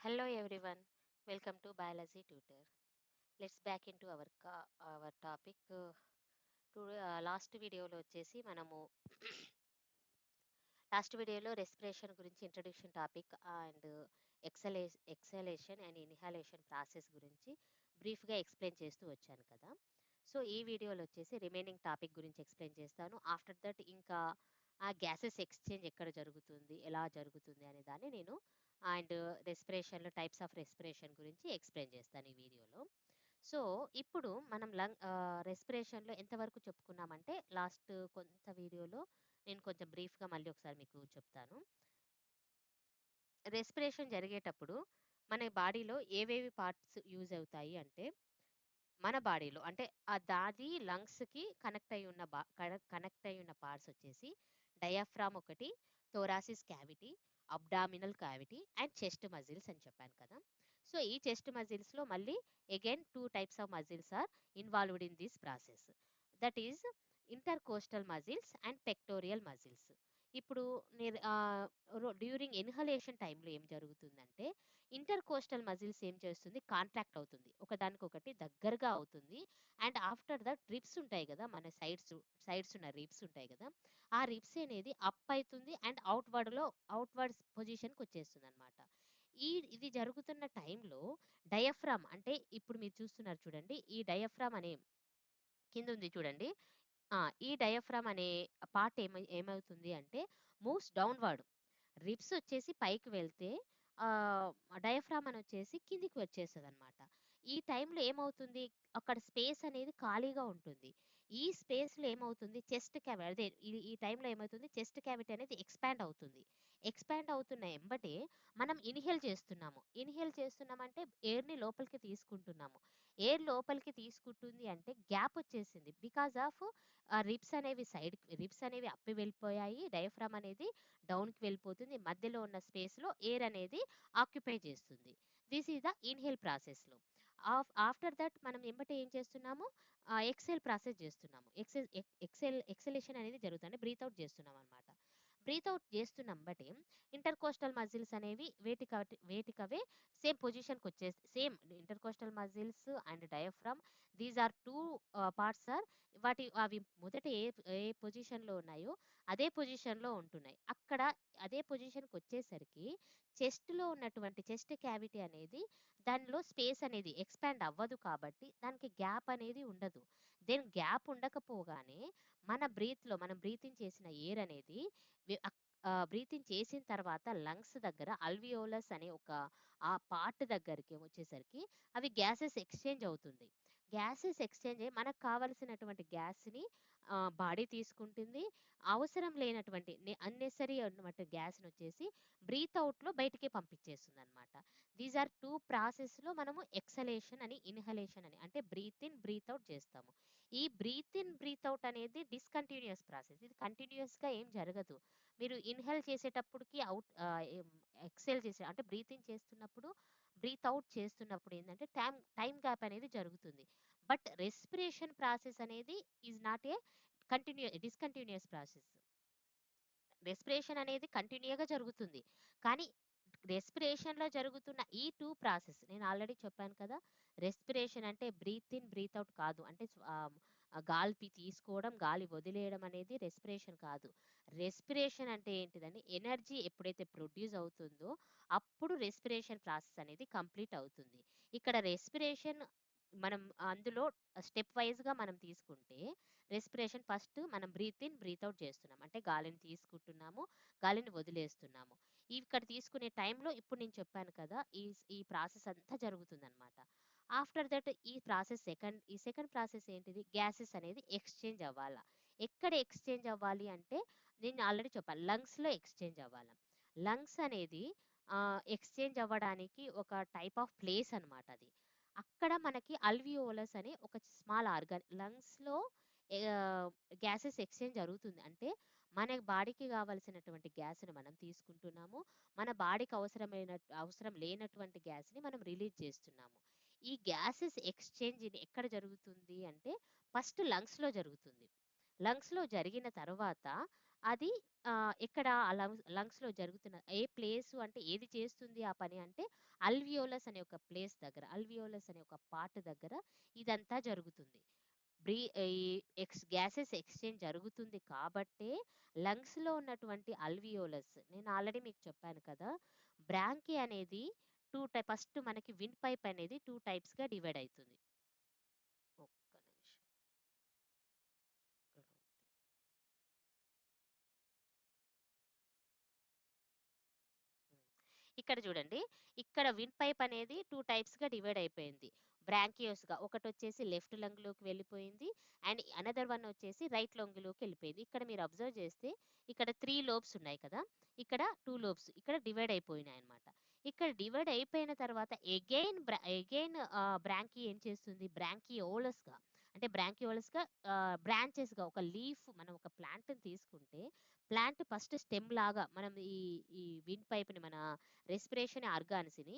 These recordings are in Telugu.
Hello everyone, welcome to Biology Tutor. Let's back into our topic. Last వీడియోలో వచ్చేసి మనము లాస్ట్ వీడియోలో రెస్పిరేషన్ గురించి introduction topic and exhalation and inhalation process గురించి బ్రీఫ్గా ఎక్స్ప్లెయిన్ చేస్తూ వచ్చాను కదా. సో ఈ వీడియోలో వచ్చేసి రిమైనింగ్ టాపిక్ గురించి ఎక్స్ప్లెయిన్ చేస్తాను. ఆఫ్టర్ దట్ ఇంకా ఆ గ్యాసెస్ ఎక్స్చేంజ్ ఎక్కడ జరుగుతుంది, ఎలా జరుగుతుంది అనే దాన్ని నేను అండ్ రెస్పిరేషన్లో టైప్స్ ఆఫ్ రెస్పిరేషన్ గురించి ఎక్స్ప్లెయిన్ చేస్తాను ఈ వీడియోలో. సో ఇప్పుడు మనం రెస్పిరేషన్లో ఎంతవరకు చెప్పుకున్నామంటే లాస్ట్ కొంత వీడియోలో నేను కొంచెం బ్రీఫ్గా మళ్ళీ ఒకసారి మీకు చెప్తాను. రెస్పిరేషన్ జరిగేటప్పుడు మన బాడీలో ఏవేవి పార్ట్స్ యూజ్ అవుతాయి అంటే మన బాడీలో అంటే దాది లంగ్స్కి కనెక్ట్ అయి ఉన్న పార్ట్స్ వచ్చేసి డయాఫ్రామ్ ఒకటి, thoracic cavity, abdominal cavity and chest muscles అని చెప్పాను కదా. సో ఈ చెస్ట్ మజిల్స్లో మళ్ళీ again 2 types of muscles are involved in this process. That is intercostal muscles and pectoral muscles. ఇప్పుడు డ్యూరింగ్ ఇన్హలేషన్ టైంలో ఏం జరుగుతుందంటే ఇంటర్కోస్టల్ మజిల్స్ ఏం చేస్తుంది, కాంట్రాక్ట్ అవుతుంది, ఒకదానికొకటి దగ్గరగా అవుతుంది. అండ్ ఆఫ్టర్ దట్ రిబ్స్ ఉంటాయి కదా, మన సైడ్స్ ఉన్న రిబ్స్ ఉంటాయి కదా, ఆ రిబ్స్ అనేది అప్ అవుతుంది అండ్ అవుట్వర్డ్ పొజిషన్కి వచ్చేస్తుంది అనమాట. ఇది జరుగుతున్న టైంలో డయాఫ్రామ్ అంటే ఇప్పుడు మీరు చూస్తున్నారు చూడండి, ఈ డయాఫ్రామ్ అనే కింద ఉంది చూడండి. ఈ డయాఫ్రామ్ అనే పార్ట్ ఏమవుతుంది అంటే మూవ్స్ డౌన్వర్డ్. రిబ్స్ వచ్చేసి పైకి వెళ్తే డయాఫ్రామ్ అని వచ్చేసి కిందికి వచ్చేస్తుంది అనమాట. ఈ టైంలో ఏమవుతుంది, అక్కడ స్పేస్ అనేది ఖాళీగా ఉంటుంది. ఈ స్పేస్లో ఏమవుతుంది, చెస్ట్ క్యావిటీ అదే ఈ టైంలో ఏమవుతుంది, చెస్ట్ క్యావిటీ అనేది ఎక్స్పాండ్ అవుతుంది. ఎక్స్పాండ్ అవుతున్న ఎంబటే మనం ఇన్హేల్ చేస్తున్నామంటే ఎయిర్ని లోపలికి తీసుకుంటున్నాము. ఎయిర్ లోపలికి తీసుకుంటుంది అంటే గ్యాప్ వచ్చేసింది. బికాజ్ ఆఫ్ రిబ్స్ అనేవి అప్పి వెళ్ళిపోయాయి, డయాఫ్రామ్ అనేది డౌన్కి వెళ్ళిపోతుంది, మధ్యలో ఉన్న స్పేస్లో ఎయిర్ అనేది ఆక్యుపై చేస్తుంది. దిస్ ఈజ్ ద ఇన్హేల్ ప్రాసెస్లో. ఆఫ్టర్ దట్ మనం ఎంబటే ఏం చేస్తున్నాము, ఎక్సెల్ ప్రాసెస్ చేస్తున్నాము. ఎక్సెలేషన్ అనేది జరుగుతుంది, బ్రీత్ అవుట్ చేస్తున్నాం అనమాట. బ్రీత్ అవుట్ చేస్తున్నాం బట్టి ఇంటర్కోస్టల్ మజిల్స్ అనేవి వేటికవే సేమ్ పొజిషన్కి వచ్చేసి same intercostal muscles and diaphragm, these are 2 parts or అవి మొదట ఏ పొజిషన్లో ఉన్నాయో అదే పొజిషన్లో ఉంటున్నాయి. అదే పొజిషన్కి వచ్చేసరికి చెస్ట్లో ఉన్నటువంటి చెస్ట్ క్యావిటీ అనేది దానిలో స్పేస్ అనేది ఎక్స్పాండ్ అవ్వదు కాబట్టి దానికి గ్యాప్ అనేది ఉండదు. దెన్ గ్యాప్ ఉండకపోగానే మనం బ్రీతింగ్ చేసిన ఎయిర్ అనేది బ్రీతింగ్ చేసిన తర్వాత లంగ్స్ దగ్గర అల్వియోలస్ అనే ఒక ఆ పార్ట్ దగ్గరికి వచ్చేసరికి అవి గ్యాసెస్ ఎక్స్చేంజ్ అవుతుంది. గ్యాసెస్ ఎక్స్చేంజ్ అయ్యి మనకు కావలసినటువంటి గ్యాస్ని బాడీ తీసుకుంటుంది. అవసరం లేనటువంటి అన్నెసరీ అన్నటువంటి గ్యాస్ని వచ్చేసి బ్రీత్ అవుట్లో బయటికి పంపించేస్తుంది అనమాట. దీస్ ఆర్ 2 ప్రాసెస్లో మనము ఎక్సలేషన్ అని ఇన్హలేషన్ అని అంటే బ్రీత్ ఇన్ బ్రీత్ అవుట్ చేస్తాము. ఈ బ్రీత్ ఇన్ బ్రీత్ అవుట్ అనేది డిస్కంటిన్యూయస్ ప్రాసెస్, ఇది కంటిన్యూస్గా ఏం జరగదు. మీరు ఇన్హేల్ చేసేటప్పటికి ఎక్సెల్ చేసే అంటే బ్రీతింగ్ చేస్తున్నప్పుడు బ్రీత్ అవుట్ చేస్తున్నప్పుడు ఏంటంటే టైం గ్యాప్ అనేది జరుగుతుంది. బట్ రెస్పిరేషన్ ప్రాసెస్ అనేది is not a discontinuous process. Respiration అనేది కంటిన్యూగా జరుగుతుంది. కానీ రెస్పిరేషన్లో జరుగుతున్న ఈ 2 ప్రాసెస్ నేను ఆల్రెడీ చెప్పాను కదా. రెస్పిరేషన్ అంటే బ్రీత్ ఇన్ బ్రీత్ అవుట్ కాదు, అంటే గాలి తీసుకోవడం గాలి వదిలేయడం అనేది రెస్పిరేషన్ కాదు. రెస్పిరేషన్ అంటే ఏంటిదండి, ఎనర్జీ ఎప్పుడైతే ప్రొడ్యూస్ అవుతుందో అప్పుడు రెస్పిరేషన్ ప్రాసెస్ అనేది కంప్లీట్ అవుతుంది. ఇక్కడ రెస్పిరేషన్ మనం అందులో స్టెప్ వైజ్గా మనం తీసుకుంటే రెస్పిరేషన్ ఫస్ట్ మనం బ్రీత్ ఇన్ బ్రీత్ అవుట్ చేస్తున్నాం అంటే గాలిని తీసుకుంటున్నాము, గాలిని వదిలేస్తున్నాము. ఇక్కడ తీసుకునే టైంలో ఇప్పుడు నేను చెప్పాను కదా, ఈ ప్రాసెస్ అంతా జరుగుతుందన్నమాట. ఆఫ్టర్ దట్ ఈ సెకండ్ ప్రాసెస్ ఏంటిది, గ్యాసెస్ అనేది ఎక్స్చేంజ్ అవ్వాలా. ఎక్కడ ఎక్స్చేంజ్ అవ్వాలి అంటే నేను ఆల్రెడీ చెప్పాను, లంగ్స్లో ఎక్స్చేంజ్ అవ్వాలి. లంగ్స్ అనేది ఎక్స్చేంజ్ అవ్వడానికి ఒక టైప్ ఆఫ్ ప్లేస్ అనమాట అది. అక్కడ మనకి అల్వియోలస్ అనే ఒక స్మాల్ ఆర్గన్ లంగ్స్లో గ్యాసెస్ ఎక్స్చేంజ్ జరుగుతుంది. అంటే మన బాడీకి కావాల్సినటువంటి గ్యాస్ని మనం తీసుకుంటున్నాము, మన బాడీకి అవసరం లేనటువంటి గ్యాస్ని మనం రిలీజ్ చేస్తున్నాము. ఈ గ్యాసెస్ ఎక్స్చేంజ్ ఎక్కడ జరుగుతుంది అంటే ఫస్ట్ లంగ్స్లో జరుగుతుంది. లంగ్స్లో జరిగిన తర్వాత అది ఎక్కడ ఆ లంగ్స్‌లో జరుగుతున్న ఏ ప్లేసు అంటే ఏది చేస్తుంది ఆ పని అంటే అల్వియోలస్ అనే ఒక ప్లేస్ దగ్గర, అల్వియోలస్ అనే ఒక పార్ట్ దగ్గర ఇదంతా జరుగుతుంది. బ్రీ ఈ గ్యాసెస్ ఎక్స్‌చేంజ్ జరుగుతుంది కాబట్టే లంగ్స్‌లో ఉన్నటువంటి అల్వియోలస్ నేను ఆల్రెడీ మీకు చెప్పాను కదా! బ్రాంకీ అనేది 2 ఫస్ట్ మనకి విండ్ పైప్ అనేది 2 టైప్స్‌గా డివైడ్ అయితుంది. ఒక్క నిమిషం. ఇక్కడ హ్మ్. ఇక్కడ చూడండి. ఇక్కడ విండ్ పైప్ అనేది 2 టైప్స్‌గా డివైడ్ అయిపోయింది. బ్రాంకియోస్‌గా ఒకటొచ్చేసి లెఫ్ట్ లంగ్‌లోకి వెళ్ళిపోయింది. అండ్ అనదర్ వన్ వచ్చేసి రైట్ లంగ్‌లోకి వెళ్ళిపోయింది. ఇక్కడ మీరు అబ్జర్వ్ చేస్తే ఇక్కడ 3 లోబ్స్ ఉన్నాయి కదా! ఇక్కడ 2 లోబ్స్ ఇక్కడ డివైడ్ అయిపోయినాయన్నమాట. ఇక్కడ డివైడ్ అయిపోయిన తర్వాత బ్రాంకీ ఏం చేస్తుంది? బ్రాంకియోలస్‌గా అంటే బ్రాంకియోలస్‌గా బ్రాంచెస్‌గా ఒక లీఫ్ మనం ఒక ప్లాంట్‌ని తీసుకుంటే ప్లాంట్ ఫస్ట్ స్టెమ్ లాగా మనం ఈ విండ్ పైప్‌ని మన రెస్పిరేషన్ ఆర్గాన్స్‌ని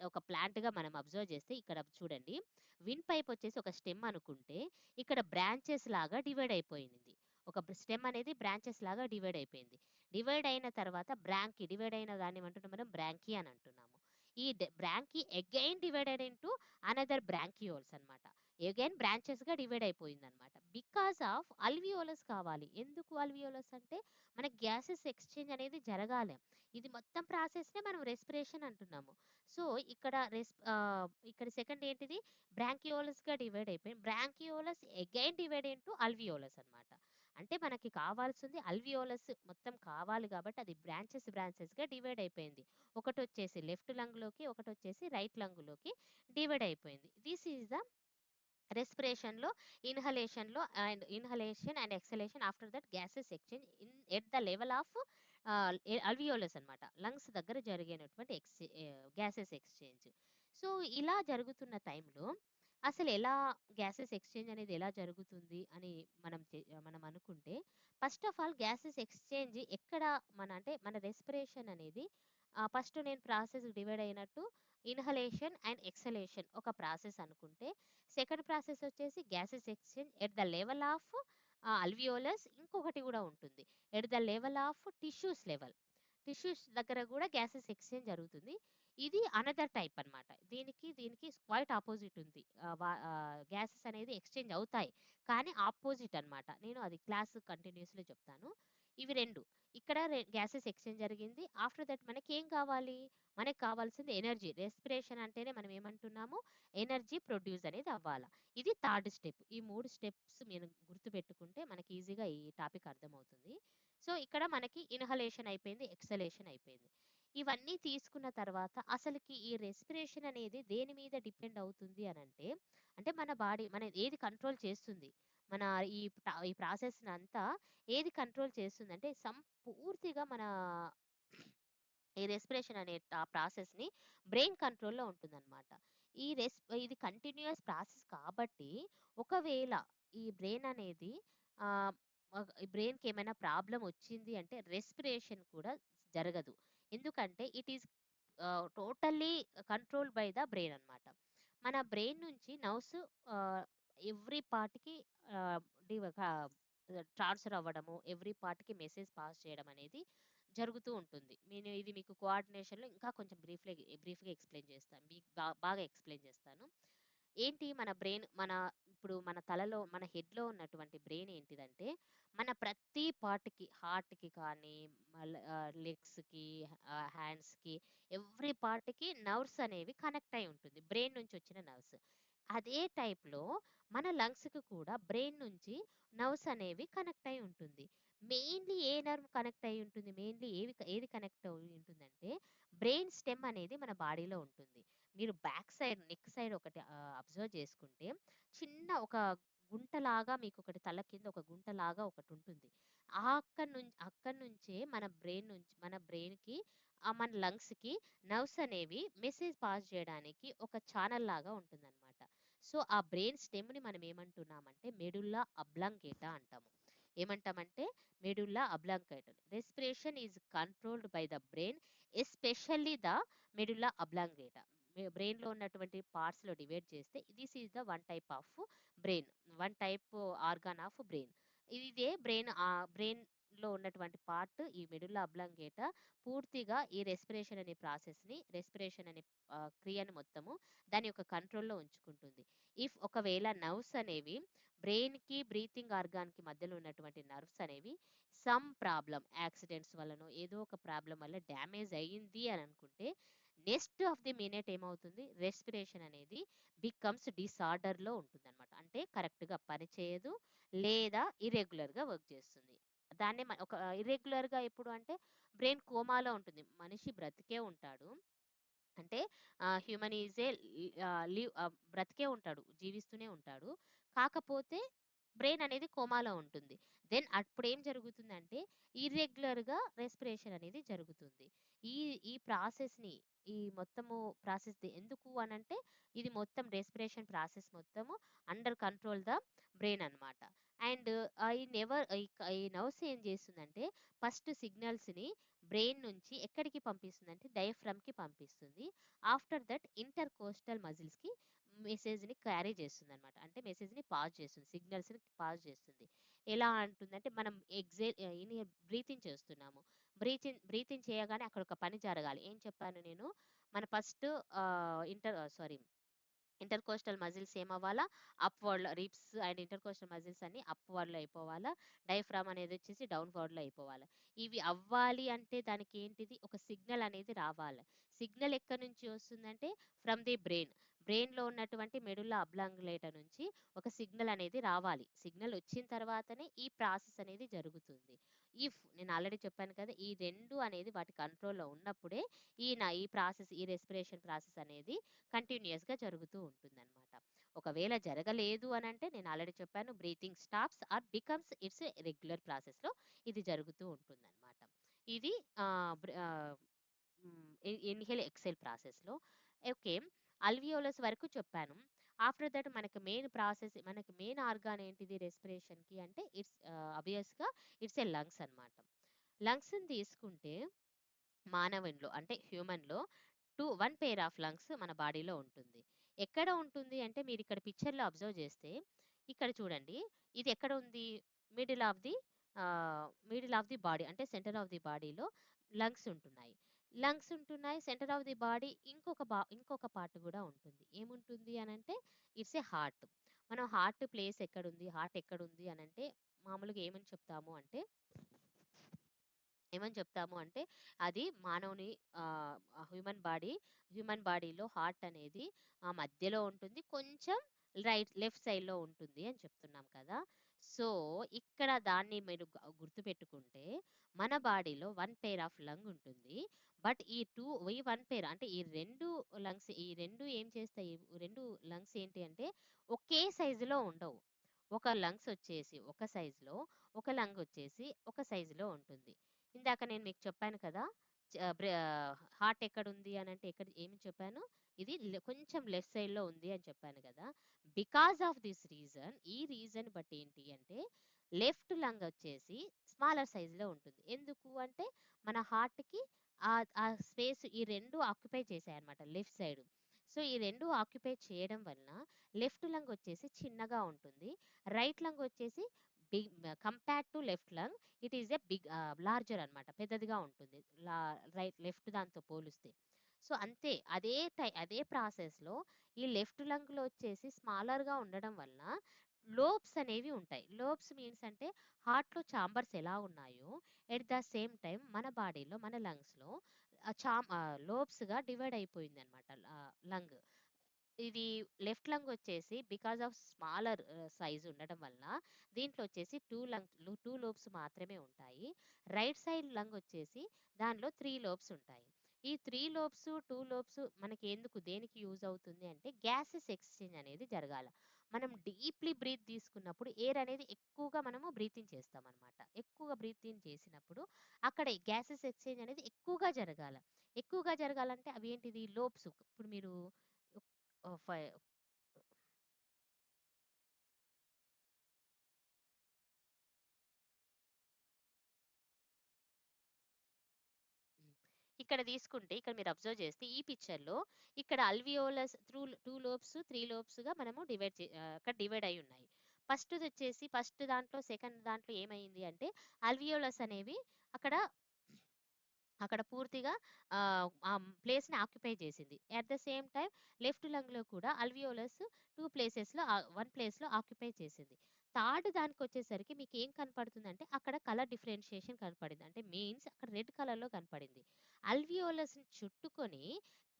ఒక ప్లాంట్‌గా మనం అబ్జర్వ్ చేస్తే ఇక్కడ చూడండి. విండ్ పైప్ వచ్చేసి ఒక స్టెమ్ అనుకుంటే, ఇక్కడ బ్రాంచెస్ లాగా డివైడ్ అయిపోయింది. ఒక స్టెమ్ అనేది బ్రాంచెస్ లాగా డివైడ్ అయిపోయింది. డివైడ్ అయిన తర్వాత డివైడ్ అయిన దాన్ని ఏమంటున్నాం మనం బ్రాంకీ అని అంటున్నాము. ఈ bronchi again divided into another bronchioles అన్నమాట. అగైన్ బ్రాంచెస్‌గా డివైడ్ అయిపోయిందన్నమాట. బికాస్ ఆఫ్ అల్వియోలస్ కావాలి. ఎందుకు అల్వియోలస్ అంటే మనకి గ్యాసెస్ ఎక్స్‌చేంజ్ అనేది జరగాలి. ఇది మొత్తం ప్రాసెస్‌నే మనం రెస్పిరేషన్ అంటున్నాము. సో, ఇక్కడ సెకండ్ ఏంటిది బ్రాంకియోలస్‌గా డివైడ్ అయిపోయింది. బ్రాంకియోలస్ అగైన్ డివైడ్ ఇంటూ అల్వియోలస్ అన్నమాట. అంటే మనకి కావాల్సింది అల్వియోలస్ మొత్తం కావాలి కాబట్టి అది బ్రాంచెస్‌గా డివైడ్ అయిపోయింది. ఒకటొచ్చేసి లెఫ్ట్ లంగ్‌లోకి, ఒకటొచ్చేసి రైట్ లంగ్‌లోకి డివైడ్ అయిపోయింది. దిస్ ఈస్ ద రెస్పిరేషన్‌లో, inhalation and exhalation after that gases exchange at the level of alveolus అన్నమాట. లంగ్స్ దగ్గర జరిగేటటువంటి గ్యాసెస్ ఎక్స్చేంజ్. సో, ఇలా జరుగుతున్న టైంలో అసలెలా గ్యాసెస్ ఎక్స్చేంజ్ అనేది ఎలా జరుగుతుంది అని మనం అనుకుంటే, first of all gases exchange ఎక్కడ అంటే మన రెస్పిరేషన్ అనేది ఫస్ట్ నేను ప్రాసెస్ డివైడ్ అయినట్టు ఇన్హలేషన్ అండ్ ఎక్సలేషన్ ఒక ప్రాసెస్ అనుకుంటే, సెకండ్ ప్రాసెస్ వచ్చేసి gases exchange at the level of alveolus ఇంకొకటి గూడా ఉంటుంది. At the level of tissues దగ్గర గూడా గ్యాసెస్ ఎక్స్చేంజ్ జరుగుతుంది. ఇది అనదర్ టైప్ అన్నమాట. దీనికి క్వైట్ అపోజిట్ ఉంది. గ్యాసెస్ అనేది ఎక్స్చేంజ్ అవుతాయి. కానీ అపోజిట్ అన్నమాట. నేను అది క్లాస్ కంటిన్యూయస్‌లో చెప్తాను. ఇవి 2 ఇక్కడ గ్యాసెస్ ఎక్స్చేంజ్ జరిగింది. ఆఫ్టర్ దట్ మనకేం కావాలి? మనకు కావాల్సింది ఎనర్జీ. రెస్పిరేషన్ అంటేనే మనం ఏమంటున్నాము? ఎనర్జీ ప్రొడ్యూస్ అనేది అవ్వాల. ఇది థర్డ్ స్టెప్. ఈ 3 స్టెప్స్ మీరు గుర్తుపెట్టుకుంటే మనకి ఈజీగా ఈ టాపిక్ అర్థమవుతుంది. సో, ఇక్కడ మనకి ఇన్హలేషన్ అయిపోయింది. ఎక్సలేషన్ అయిపోయింది. ఇవన్నీ తీసుకున్న తర్వాత అసలకి ఈ రెస్పిరేషన్ అనేది దేని మీద డిపెండ్ అవుతుంది అనంటే, అంటే మన బాడీ ఏది కంట్రోల్ చేస్తుంది? మన ఈ ప్రాసెస్‌నంతా ఏది కంట్రోల్ చేస్తుందంటే పూర్తిగా మన ఈ రెస్పిరేషన్ అనే ప్రాసెస్‌ని బ్రెయిన్ కంట్రోల్‌లో ఉంటుందన్నమాట. ఇది కంటిన్యూయస్ ప్రాసెస్ కాబట్టి, ఒకవేళ ఈ బ్రెయిన్ అనేది ఆహ్, ఈ బ్రెయిన్‌కి ఏమైనా ప్రాబ్లమ్ వచ్చింది అంటే రెస్పిరేషన్ కూడా జరగదు. ఎందుకంటే it is totally controlled by the brain అన్నమాట. మన బ్రెయిన్ నుంచి నర్వ్స్ ఆహ్, ఎవ్రి పార్ట్‌కి ఆహ్, డివ క ట్రాన్స్‌ఫర్ అవ్వడము, ఎవ్రి పార్ట్‌కి మెసేజ్ పాస్ చేయడం అనేది జరుగుతూ ఉంటుంది. ఇది మీకు కోఆర్డినేషన్‌లో ఇంకా కొంచెం బ్రీఫ్‌గా ఎక్స్‌ప్లెయిన్ చేస్తాను. మీకు బాగా ఎక్స్‌ప్లెయిన్ చేస్తాను. ఏంటి మన బ్రెయిన్ ఇప్పుడు మన తలలో, మన హెడ్‌లో ఉన్నటువంటి బ్రెయిన్ ఏంటిదంటే, మన ప్రతి పార్ట్‌కి హార్ట్‌కి కానీ, లెగ్స్‌కి, హ్యాండ్స్‌కి ఎవ్రి పార్ట్‌కి నర్వ్స్ అనేవి కనెక్ట్ అయి ఉంటుంది. బ్రెయిన్ నుంచి వచ్చిన నర్వ్స్. అదే టైప్‌లో మన లంగ్స్‌కి కూడా బ్రెయిన్ నుంచి నర్వ్స్ అనేవి కనెక్ట్ అయి ఉంటుంది. మెయిన్‌లీ ఏ నర్వ్ కనెక్ట్ అయ్యి ఉంటుంది? మెయిన్‌లీ ఏది కనెక్ట్ అయ్యి ఉంటుందంటే, బ్రెయిన్ స్టెమ్ అనేది మన బాడీలో ఉంటుంది. మీరు నెక్ సైడ్ ఒకటి అబ్జర్వ్ చేసుకుంటే, చిన్న ఒక గుంటలాగా మీకొకటి తల కింద ఒక గుంటలాగా ఒకటుంటుంది. అక్కడి నుంచే మన బ్రెయిన్‌కి మన లంగ్స్‌కి నర్వ్స్ అనేవి మెసేజ్ పాస్ చేయడానికి ఒక ఛానెల్ లాగా ఉంటుందన్నమాట. సో, ఆ బ్రెయిన్ స్టెమ్‌ని మనం ఏమంటున్నామంటే మెడుల్లా అబ్లాంగేటా అంటాము. ఏమంటామంటే medulla oblongata. Respiration is controlled by the brain especially the medulla oblongata. బ్రెయిన్‌లో ఉన్నటువంటి పార్ట్స్‌లో డివైడ్ చేస్తే this is the one type of brain. One type organ of brain. Brain లో ఉన్నటువంటి పార్ట్ ఈ మెడుల్లా అబ్లాంగేటా పూర్తిగా ఈ రెస్పిరేషన్ అనే క్రియను మొత్తము దాని యొక్క కంట్రోల్‌లో ఉంచుకుంటుంది. ఒకవేళ నర్వ్స్ అనేవి బ్రెయిన్‌కి, బ్రీతింగ్ ఆర్గాన్‌కి మధ్యలో ఉన్నటువంటి నర్వ్స్ అనేవి యాక్సిడెంట్స్ వల్లనో ఏదో ఒక ప్రాబ్లమ్ వల్ల డ్యామేజ్ అయ్యింది అని అనుకుంటే నెక్స్ట్ ఆఫ్ ది మినిట్ ఏమవుతుంది, రెస్పిరేషన్ అనేది డిసార్డర్‌లో ఉంటుందన్నమాట. అంటే కరెక్ట్‌గా పనిచేయదు లేదా ఇర్రెగ్యులర్‌గా వర్క్ చేస్తుంది. దాన్నే ఒక ఇర్రెగ్యులర్‌గా ఎప్పుడు అంటే బ్రెయిన్ కోమాలో ఉంటుంది. మనిషి బ్రతికే ఉంటాడు. అంటే హ్యూమన్ ఈజ్ ఏ బ్రతికే ఉంటాడు. జీవిస్తూనే ఉంటాడు. కాకపోతే బ్రెయిన్ అనేది కోమాలో ఉంటుంది. దెన్ అప్పుడేం జరుగుతుందంటే ఇర్రెగ్యులర్‌గా రెస్పిరేషన్ అనేది జరుగుతుంది. ఈ ఈ ప్రాసెస్‌ని ఈ మొత్తము ప్రాసెస్ ఎందుకు అనంటే ఇది మొత్తం రెస్పిరేషన్ ప్రాసెస్ మొత్తము అండర్ కంట్రోల్ ద బ్రెయిన్ అన్నమాట. అండ్ ఈ నర్వ్స్ ఏం చేస్తుందంటే ఫస్ట్ సిగ్నల్స్‌ని బ్రెయిన్ నుంచి ఎక్కడికి పంపిస్తుందంటే డయాఫ్రామ్‌కి పంపిస్తుంది. ఆఫ్టర్ దట్ ఇంటర్ కోస్టల్ మజిల్స్‌కి మెసేజ్‌ని క్యారీ చేస్తుందనమాట. అంటే మెసేజ్‌ని పాస్ చేస్తుంది. సిగ్నల్స్‌ని పాస్ చేస్తుంది. ఎలా అంటుందంటే మనం బ్రీత్ ఇన్ చేస్తున్నాము. బ్రీత్ ఇన్ చేయగానే అక్కడ ఒక పని జరగాలి. ఏం చెప్పాను నేను? మన ఫస్ట్ ఇంటర్‌కోస్టల్ మజిల్స్ ఏమవ్వాలా? అప్‌వర్డ్‌లో రిబ్స్ అండ్ ఇంటర్‌కోస్టల్ మజిల్స్ అన్నీ అప్‌వర్డ్‌లో అయిపోవాలా. డయాఫ్రామ్ అనేదొచ్చేసి డౌన్‌వర్డ్‌లో అయిపోవాలా. ఇవి అవ్వాలి అంటే దానికేంటిది ఒక సిగ్నల్ అనేది రావాలి. సిగ్నల్ ఎక్కడి నుంచి వస్తుందంటే ఫ్రమ్ ది బ్రెయిన్. బ్రెయిన్‌లో ఉన్నటువంటి మెడుల్లా అబ్లాంగులేటా నుంచి ఒక సిగ్నల్ అనేది రావాలి. సిగ్నల్ వచ్చిన తర్వాతనే ఈ ప్రాసెస్ అనేది జరుగుతుంది. నేను ఆల్రెడీ చెప్పాను కదా! ఈ 2 అనేది వాటి కంట్రోల్‌లో ఉన్నప్పుడే ఈ రెస్పిరేషన్ ప్రాసెస్ అనేది కంటిన్యూయస్‌గా జరుగుతూ ఉంటుందన్నమాట. ఒకవేళ జరగలేదు అనంటే నేను ఆల్రెడీ చెప్పాను breathing stops or becomes it's a regular ప్రాసెస్‌లో ఇది జరుగుతూ ఉంటుందన్నమాట. ఇది ఆహ్, బ్ర్ ఆహ్, ఇన్‌హేల్, ఎక్సేల్ ప్రాసెస్‌లో. ఓకే. అల్వియోలస్ వరకు చెప్పాను. ఆఫ్టర్ దట్ మనకి మెయిన్ ఆర్గాన్ ఏంటిది రెస్పిరేషన్‌కి అంటే ఆబ్వియస్‌గా ఇట్స్ ఎ లంగ్స్ అన్నమాట. లంగ్స్‌ని తీసుకుంటే మానవునిలో అంటే హ్యూమన్‌లో 1 పెయిర్ ఆఫ్ లంగ్స్ మన బాడీలో ఉంటుంది. ఎక్కడ ఉంటుంది అంటే మీరిక్కడ పిక్చర్‌లో అబ్జర్వ్ చేస్తే ఇక్కడ చూడండి. ఇది ఎక్కడ ఉంది? Middle of the middle of the body అంటే సెంటర్ ఆఫ్ ది బాడీలో లంగ్స్ ఉంటున్నాయి. సెంటర్ ఆఫ్ ది బాడీ ఇంకొక పార్ట్ గూడా ఉంటుంది. ఏముంటుంది అనంటే ఇట్స్ ఎ హార్ట్. మనం హార్ట్ ఎక్కడుంది అనంటే మామూలుగా ఏమని చెప్తాము అంటే అది మానవుని హ్యూమన్ బాడీలో హార్ట్ అనేది మధ్యలో ఉంటుంది. కొంచెం లెఫ్ట్ సైడ్‌లో ఉంటుంది అని చెప్తున్నాం కదా! సో, ఇక్కడ దాన్ని మీరు గుర్తుపెట్టుకుంటే మన బాడీలో 1 పెయిర్ ఆఫ్ లంగ్ ఉంటుంది. బట్ ఈ 1 పెయిర్ అంటే ఈ 2 ఏం చేస్తాయి? 2 లంగ్స్ ఏంటి అంటే ఒకే సైజులో ఉండవు. ఒక లంగ్స్ వచ్చేసి ఒక సైజులో, ఒక లంగ్ వచ్చేసి ఒక సైజులో ఉంటుంది. ఇందాక నేను మీకు చెప్పాను కదా! హార్ట్ ఎక్కడుంది అనంటే ఏమి చెప్పాను? ఇది కొంచెం లెఫ్ట్ సైడ్‌లో ఉంది అని చెప్పాను గదా! బికాస్ ఆఫ్ దిస్ రీజన్ ఈ రీజన్ బట్టి ఏంటి అంటే లెఫ్ట్ లంగ్ వచ్చేసి స్మాలర్ సైజ్‌లో ఉంటుంది. ఎందుకు అంటే మన హార్ట్‌కి ఆ స్పేస్ ఈ 2 ఆక్యుపై చేశాయన్నమాట లెఫ్ట్ సైడ్. సో, ఈ 2 ఆక్యుపై చేయడం వలన లెఫ్ట్ లంగ్ వచ్చేసి చిన్నగా ఉంటుంది. రైట్ లంగ్ వచ్చేసి compared to left lung it is a larger అన్నమాట. పెద్దదిగా ఉంటుంది. లా లెఫ్ట్ దాంతో పోలిస్తే. సో, అంతే అదే ప్రాసెస్‌లో ఈ లెఫ్ట్ లంగ్‌లో వచ్చేసి స్మాలర్‌గా ఉండడం వలన లోబ్స్ అనేవి ఉంటాయి. లోబ్స్ మీన్స్ అంటే హార్ట్‌లో చాంబర్స్ ఎలా ఉన్నాయో ఎట్ ద సేమ్ టైమ్ మన బాడీలో మన లంగ్స్‌లో లోబ్స్‌గా డివైడ్ అయిపోయిందన్నమాట లంగ్. ఇది లెఫ్ట్ లంగ్ వచ్చేసి బికాస్ ఆఫ్ స్మాలర్ సైజ్ ఉండడం వల్ల దీంట్లో వచ్చేసి 2 లోబ్స్ మాత్రమే ఉంటాయి. రైట్ సైడ్ లంగ్ వచ్చేసి దానిలో 3 లోబ్స్ ఉంటాయి. ఈ 3 లోబ్స్, 2 లోబ్స్ దేనికి యూజ్ అవుతుంది అంటే గ్యాసెస్ ఎక్స్చేంజ్ అనేది జరగాల. మనం డీప్‌లీ బ్రీత్ తీసుకున్నప్పుడు ఎయిర్ అనేది ఎక్కువగా మనము బ్రీత్ ఇన్ చేస్తామనమాట. ఎక్కువగా బ్రీత్ ఇన్ చేసినప్పుడు అక్కడ గ్యాసెస్ ఎక్స్చేంజ్ అనేది ఎక్కువగా జరగాల. ఎక్కువగా జరగాలంటే అవేంటిది లోబ్స్. ఇప్పుడు మీరు ఓహ్! హ్మ్. ఇక్కడ మీరు అబ్జర్వ్ చేస్తే ఈ పిక్చర్‌లో ఇక్కడ అల్వియోలస్ 2 లోబ్స్, 3 లోబ్స్‌గా మనము అక్కడ డివైడ్ అయ్యి ఉన్నాయి. ఫస్ట్ దాంట్లో సెకండ్ దాంట్లో ఏమైంది అంటే అల్వియోలస్ అనేవి అక్కడ అక్కడ పూర్తిగా ఆ ప్లేస్‌ని ఆక్యుపై చేసింది. At the same time left లంగ్‌లో కూడా అల్వియోలస్ 2 ప్లేసెస్‌లో 1 ప్లేస్‌లో ఆక్యుపై చేసింది. థర్డ్ దానికొచ్చేసరికి మీకేం కనపడుతుందంటే అక్కడ కలర్ డిఫరెన్షియేషన్ కనపడింది. అంటే మీన్స్ అక్కడ రెడ్ కలర్‌లో కనపడింది. అల్వియోలస్‌ని చుట్టుకొని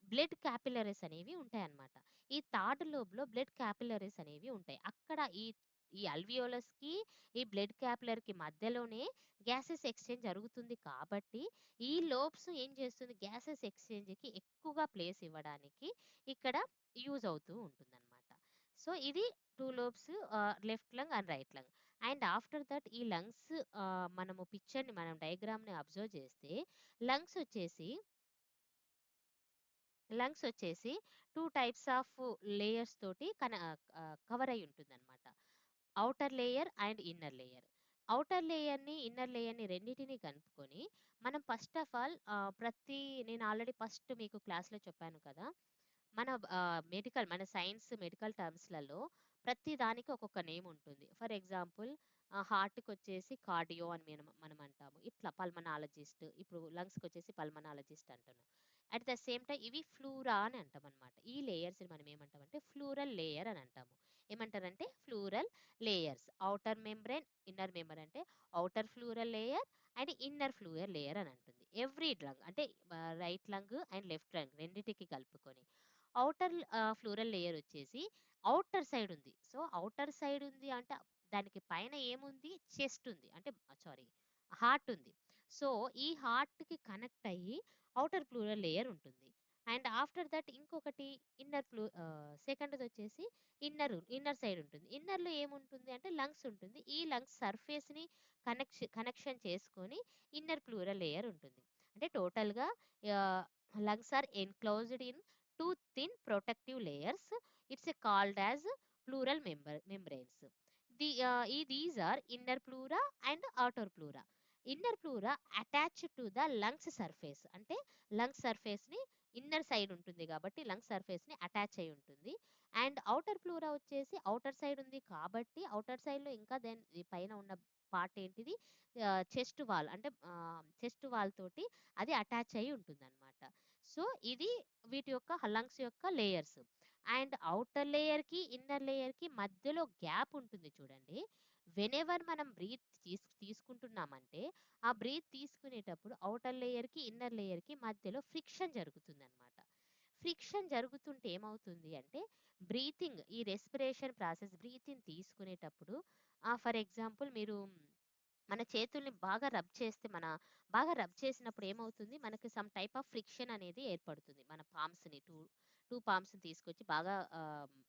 బ్లడ్ క్యాపిలరీస్ అనేవి ఉంటాయన్నమాట. ఈ థర్డ్ లోబ్‌లో బ్లడ్ క్యాపిలరీస్ అనేవి ఉంటాయి. అక్కడ ఈ ఈ అల్వియోలస్‌కి, ఈ బ్లడ్ క్యాపిలరీకి మధ్యలోనే గ్యాసెస్ ఎక్స్‌చేంజ్ జరుగుతుంది కాబట్టి ఈ లోబ్స్ ఏం చేస్తుంది గ్యాసెస్ ఎక్స్చేంజ్‌కి ఎక్కువగా ప్లేస్ ఇవ్వడానికి ఇక్కడ యూజ్ అవుతూ ఉంటుందన్నమాట. సో, ఇది 2 lobes left lung and right lung. And after that ఈ లంగ్స్ మనము పిక్చర్‌ని మనం డయాగ్రామ్‌ని అబ్జర్వ్ చేస్తే లంగ్స్ వచ్చేసి లంగ్స్ వచ్చేసి 2 టైప్స్ ఆఫ్ లేయర్స్ తోటి కవర్ అయ్యి ఉంటుందన్నమాట. Outer layer and inner layer. Outer లేయర్‌ని, ఇన్నర్ లేయర్‌ని రెండిటిని కలుపుకొని మనం ఫస్ట్ ఆఫ్ ఆల్ నేను ఆల్రెడీ ఫస్ట్ మీకు క్లాస్‌లో చెప్పాను కదా! మన సైన్స్ మెడికల్ టర్మ్స్‌లలో ప్రతి దానికి ఒక్కొక్క నేమ్ ఉంటుంది. ఫర్ ఎగ్జాంపుల్ హార్ట్‌కొచ్చేసి కార్డియో అని మనం అంటాము. ఇట్లా పల్మనాలజిస్ట్, ఇప్పుడు లంగ్స్‌కొచ్చేసి పల్మనాలజిస్ట్ అంటున్నాం. అట్ ద సేమ్ టైమ్ ఇవి ఫ్లూరా అని అంటామనమాట. ఈ లేయర్స్‌ని మనం ఏమంటామంటే ఫ్లూరల్ లేయర్ అని అంటాము. ఏమంటారంటే pleural layers. Outer membrane, inner membrane అంటే outer pleural layer and inner pleural layer అని అంటుంది. ఎవ్రీ లంగ్ అంటే right lung and left lung రెండిటికి కలుపుకొని. ఔటర్ ఫ్లోరల్ లేయర్ వచ్చేసి ఔటర్ సైడ్ ఉంది. సో, ఔటర్ సైడ్ ఉంది అంటే దానికి పైన ఏముంది? చెస్ట్ ఉంది. అంటే సారీ హార్ట్ ఉంది. సో, ఈ హార్ట్‌కి కనెక్ట్ అయ్యి ఔటర్ ఫ్లోరల్ లేయర్ ఉంటుంది. అండ్ ఆఫ్టర్ దట్ ఇంకొకటి సెకండ్‌దొచ్చేసి ఇన్నర్ సైడ్ ఉంటుంది. ఇన్నర్‌లో ఏముంటుంది అంటే లంగ్స్ ఉంటుంది. ఈ లంగ్స్ సర్ఫేస్‌ని కనెక్షన్ చేసుకొని ఇన్నర్ ప్లూరల్ లేయర్ ఉంటుంది. అంటే టోటల్‌గా ah, lungs are enclosed in 2 thin protective layers. It's called as pleural membranes. These are inner pleura and outer pleura. Inner pleura attached to the lungs surface. అంటే లంగ్స్ సర్ఫేస్‌ని ఇన్నర్ సైడ్ ఉంటుంది కాబట్టి లంగ్స్ సర్ఫేస్‌ని అటాచ్ అయ్యి ఉంటుంది. అండ్ ఔటర్ ప్లూరా వచ్చేసి ఔటర్ సైడ్ ఉంది కాబట్టి ఔటర్ సైడ్‌లో ఇంకా ఈ పైన ఉన్న పార్ట్ ఏంటిది చెస్ట్ వాల్ అంటే చెస్ట్ వాల్ తోటి అది అటాచ్ అయ్యి ఉంటుందన్నమాట. సో, ఇది వీటి యొక్క లంగ్స్ యొక్క లేయర్స్. అండ్ ఔటర్ లేయర్‌కి, ఇన్నర్ లేయర్‌కి మధ్యలో గ్యాప్ ఉంటుంది చూడండి. వెనెవర్ మనం బ్రీత్ తీసుకుంటున్నామంటే, ఆ బ్రీత్ తీసుకునేటప్పుడు ఔటర్ లేయర్‌కి, ఇన్నర్ లేయర్‌కి మధ్యలో ఫ్రిక్షన్ జరుగుతుందనమాట. ఫ్రిక్షన్ జరుగుతుంటే ఏమవుతుంది అంటే, ఈ రెస్పిరేషన్ ప్రాసెస్ బ్రీతింగ్ తీసుకునేటప్పుడు ఫర్ ఎగ్జాంపుల్ మీరు మన చేతుల్ని బాగా రబ్ చేసినప్పుడు ఏమవుతుంది? మనకి సమ్ టైప్ ఆఫ్ ఫ్రిక్షన్ అనేది ఏర్పడుతుంది. మన పామ్స్‌ని 2 పామ్స్‌ని తీసుకొచ్చి బాగా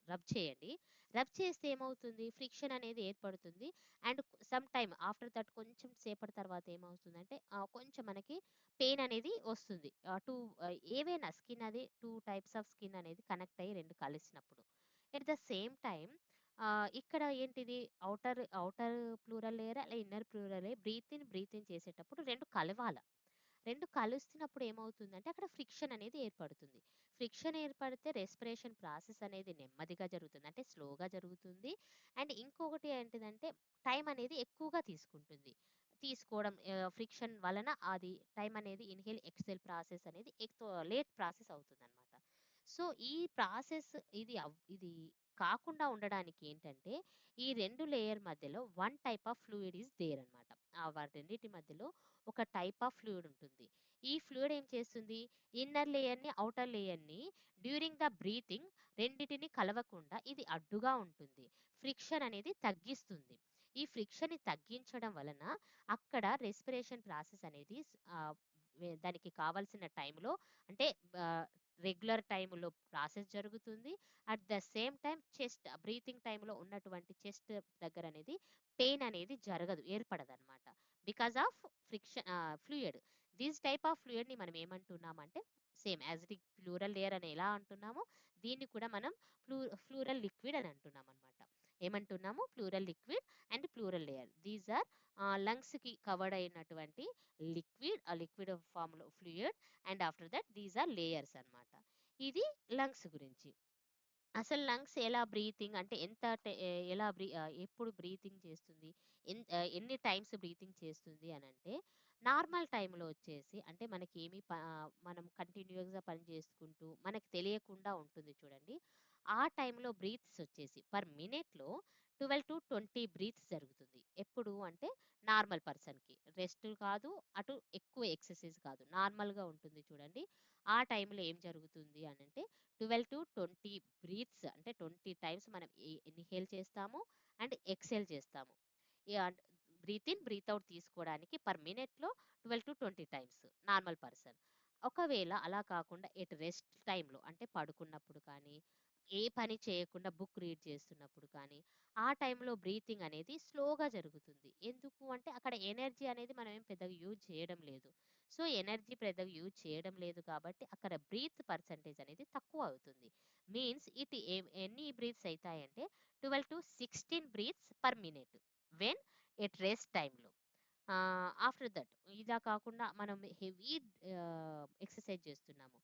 రబ్ చేయండి. రబ్ చేస్తే ఏమవుతుంది? ఫ్రిక్షన్ అనేది ఏర్పడుతుంది. And some time after that కొంచెం సేపటి తర్వాత ఏమవుతుందంటే కొంచెం మనకి పెయిన్ అనేది వస్తుంది. ఏవైనా స్కిన్ అది 2 టైప్స్ ఆఫ్ స్కిన్ అనేది కనెక్ట్ అయ్యి 2 కలిసినప్పుడు. ఎట్ ద సేమ్ టైమ్ ఇక్కడ ఏంటిది ఔటర్ ప్లూరల్ లేయర్ అలా inner pleural layer breathe in చేసేటప్పుడు 2 కలవాల. 2 కలుస్తున్నప్పుడు ఏమవుతుందంటే అక్కడ ఫ్రిక్షన్ అనేది ఏర్పడుతుంది. ఫ్రిక్షన్ ఏర్పడితే రెస్పిరేషన్ ప్రాసెస్ అనేది నెమ్మదిగా జరుగుతుంది. అంటే స్లోగా జరుగుతుంది. అండ్ ఇంకొకటి ఏంటిదంటే టైం అనేది ఎక్కువగా తీసుకుంటుంది. ఫ్రిక్షన్ వలన అది టైం అనేది ఇన్‌హేల్, ఎక్స్‌హేల్ ప్రాసెస్ అనేది లేట్ ప్రాసెస్ అవుతుందన్నమాట. సో, ఈ ప్రాసెస్ ఇది కాకుండా ఉండడానికి ఏంటంటే, ఈ 2 లేయర్ మధ్యలో one type of fluid is there అన్నమాట. వాటన్నిటి మధ్యలో ఒక టైప్ ఆఫ్ ఫ్లూయిడ్ ఉంటుంది. ఈ ఫ్లూయిడ్ ఏం చేస్తుంది? ఇన్నర్ లేయర్‌ని, ఔటర్ లేయర్‌ని డ్యూరింగ్ ద బ్రీతింగ్ రెండిటిని కలవకుండా ఇది అడ్డుగా ఉంటుంది. ఫ్రిక్షన్ అనేది తగ్గిస్తుంది. ఈ ఫ్రిక్షన్‌ని తగ్గించడం వలన అక్కడ రెస్పిరేషన్ ప్రాసెస్ అనేది దానికి కావాల్సిన టైంలో అంటే ఆహ్, రెగ్యులర్ టైమ్‌లో ప్రాసెస్ జరుగుతుంది. At the same time breathing టైమ్‌లో ఉన్నటువంటి చెస్ట్ దగ్గర అనేది పెయిన్ అనేది ఏర్పడదనమాట. Because of fluid. Type of ఫ్లూయిడ్‌ని మనం ఏమంటున్నామంటే same as it pleural layer అని ఎలా అంటున్నామో దీన్ని కూడా మనం ఫ్లూ ఫ్లూరల్ లిక్విడ్ అని అంటున్నామనమాట. ఏమంటున్నాము? Pleural liquid and pleural layer. These are లంగ్స్‌కి కవర్డ్ అయినటువంటి లిక్విడ్ ఫార్మ్‌లో fluid and after that these are layers అన్నమాట. ఇది లంగ్స్ గురించి. అసలు లంగ్స్ ఎలా బ్రీతింగ్ అంటే ఎంత ఎలా ఎప్పుడు బ్రీతింగ్ చేస్తుంది? ఎన్ని టైమ్స్ బ్రీతింగ్ చేస్తుంది అనంటే, నార్మల్ టైమ్‌లో వచ్చేసి అంటే మనం కంటిన్యూయస్‌గా పని చేసుకుంటూ మనకు తెలియకుండా ఉంటుంది చూడండి. ఆ టైమ్‌లో బ్రీత్స్ వచ్చేసి పర్ మినిట్‌లో 12-20 బ్రీత్స్ జరుగుతుంది. ఎప్పుడు అంటే నార్మల్ పర్సన్‌కి. రెస్ట్ కాదు, అటు ఎక్కువ ఎక్సర్‌సైజ్ కాదు. నార్మల్‌గా ఉంటుంది చూడండి. ఆ టైమ్‌లో ఏం జరుగుతుంది అనంటే 12-20 బ్రీత్స్ అంటే 20 టైమ్స్ మనం ఇన్‌హేల్ చేస్తాము అండ్ ఎక్స్‌హేల్ చేస్తాము. And breathe in, breath out తీసుకోవడానికి పర్ మినిట్‌లో 12-20 టైమ్స్ నార్మల్ పర్సన్. ఒకవేళ అలా కాకుండా రెస్ట్ టైమ్‌లో అంటే పడుకున్నప్పుడు కానీ, ఏ పని చేయకుండా బుక్ రీడ్ చేస్తున్నప్పుడు కానీ, ఆ టైమ్‌లో బ్రీతింగ్ అనేది స్లోగా జరుగుతుంది. ఎందుకు అంటే అక్కడ ఎనర్జీ అనేది మనం ఏం పెద్దగా యూజ్ చేయడం లేదు. సో, ఎనర్జీ పెద్దగా యూజ్ చేయడం లేదు కాబట్టి అక్కడ బ్రీత్ పర్సెంటేజ్ అనేది తక్కువ అవుతుంది. మీన్స్ ఎన్ని బ్రీత్స్ అయితాయంటే 12-16 breaths per minute when rest టైమ్‌లో. ఆఫ్టర్ దట్ ఇలా కాకుండా మనం హెవీ ఎక్సర్సైజ్ చేస్తున్నాము.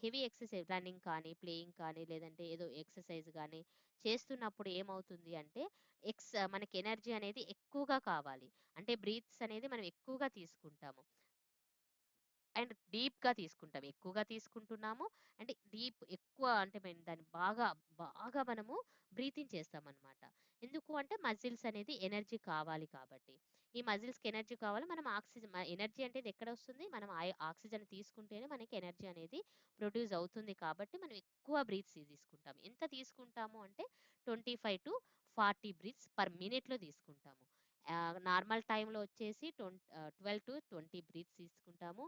హెవీ ఎక్సర్సైజ్ రన్నింగ్ కానీ, ప్లేయింగ్ కానీ, లేదంటే ఏదో ఎక్సర్సైజ్ గానీ చేస్తున్నప్పుడు ఏమవుతుంది అంటే, మనకి ఎనర్జీ అనేది ఎక్కువగా కావాలి. అంటే బ్రీత్స్ అనేది మనం ఎక్కువగా తీసుకుంటాము. అండ్ డీప్‌గా తీసుకుంటాం. ఎక్కువగా తీసుకుంటున్నాము. అంటే ఎక్కువ అంటే మేము దాన్ని బాగా మనము బ్రీతింగ్ చేస్తామనమాట. ఎందుకు అంటే మజిల్స్ అనేది ఎనర్జీ కావాలి కాబట్టి. ఈ మజిల్స్‌కి ఎనర్జీ కావాలి. మనం ఎనర్జీ అంటే ఇది ఎక్కడొస్తుంది? మనం ఆక్సిజన్ తీసుకుంటేనే మనకి ఎనర్జీ అనేది ప్రొడ్యూస్ అవుతుంది కాబట్టి మనం ఎక్కువ బ్రీత్స్ తీసుకుంటాం. ఎంత తీసుకుంటాము అంటే 25-40 బ్రీత్స్ పర్ మినిట్‌లో తీసుకుంటాము. నార్మల్ టైమ్‌లో వచ్చేసి 12-20 బ్రీత్స్ తీసుకుంటాము.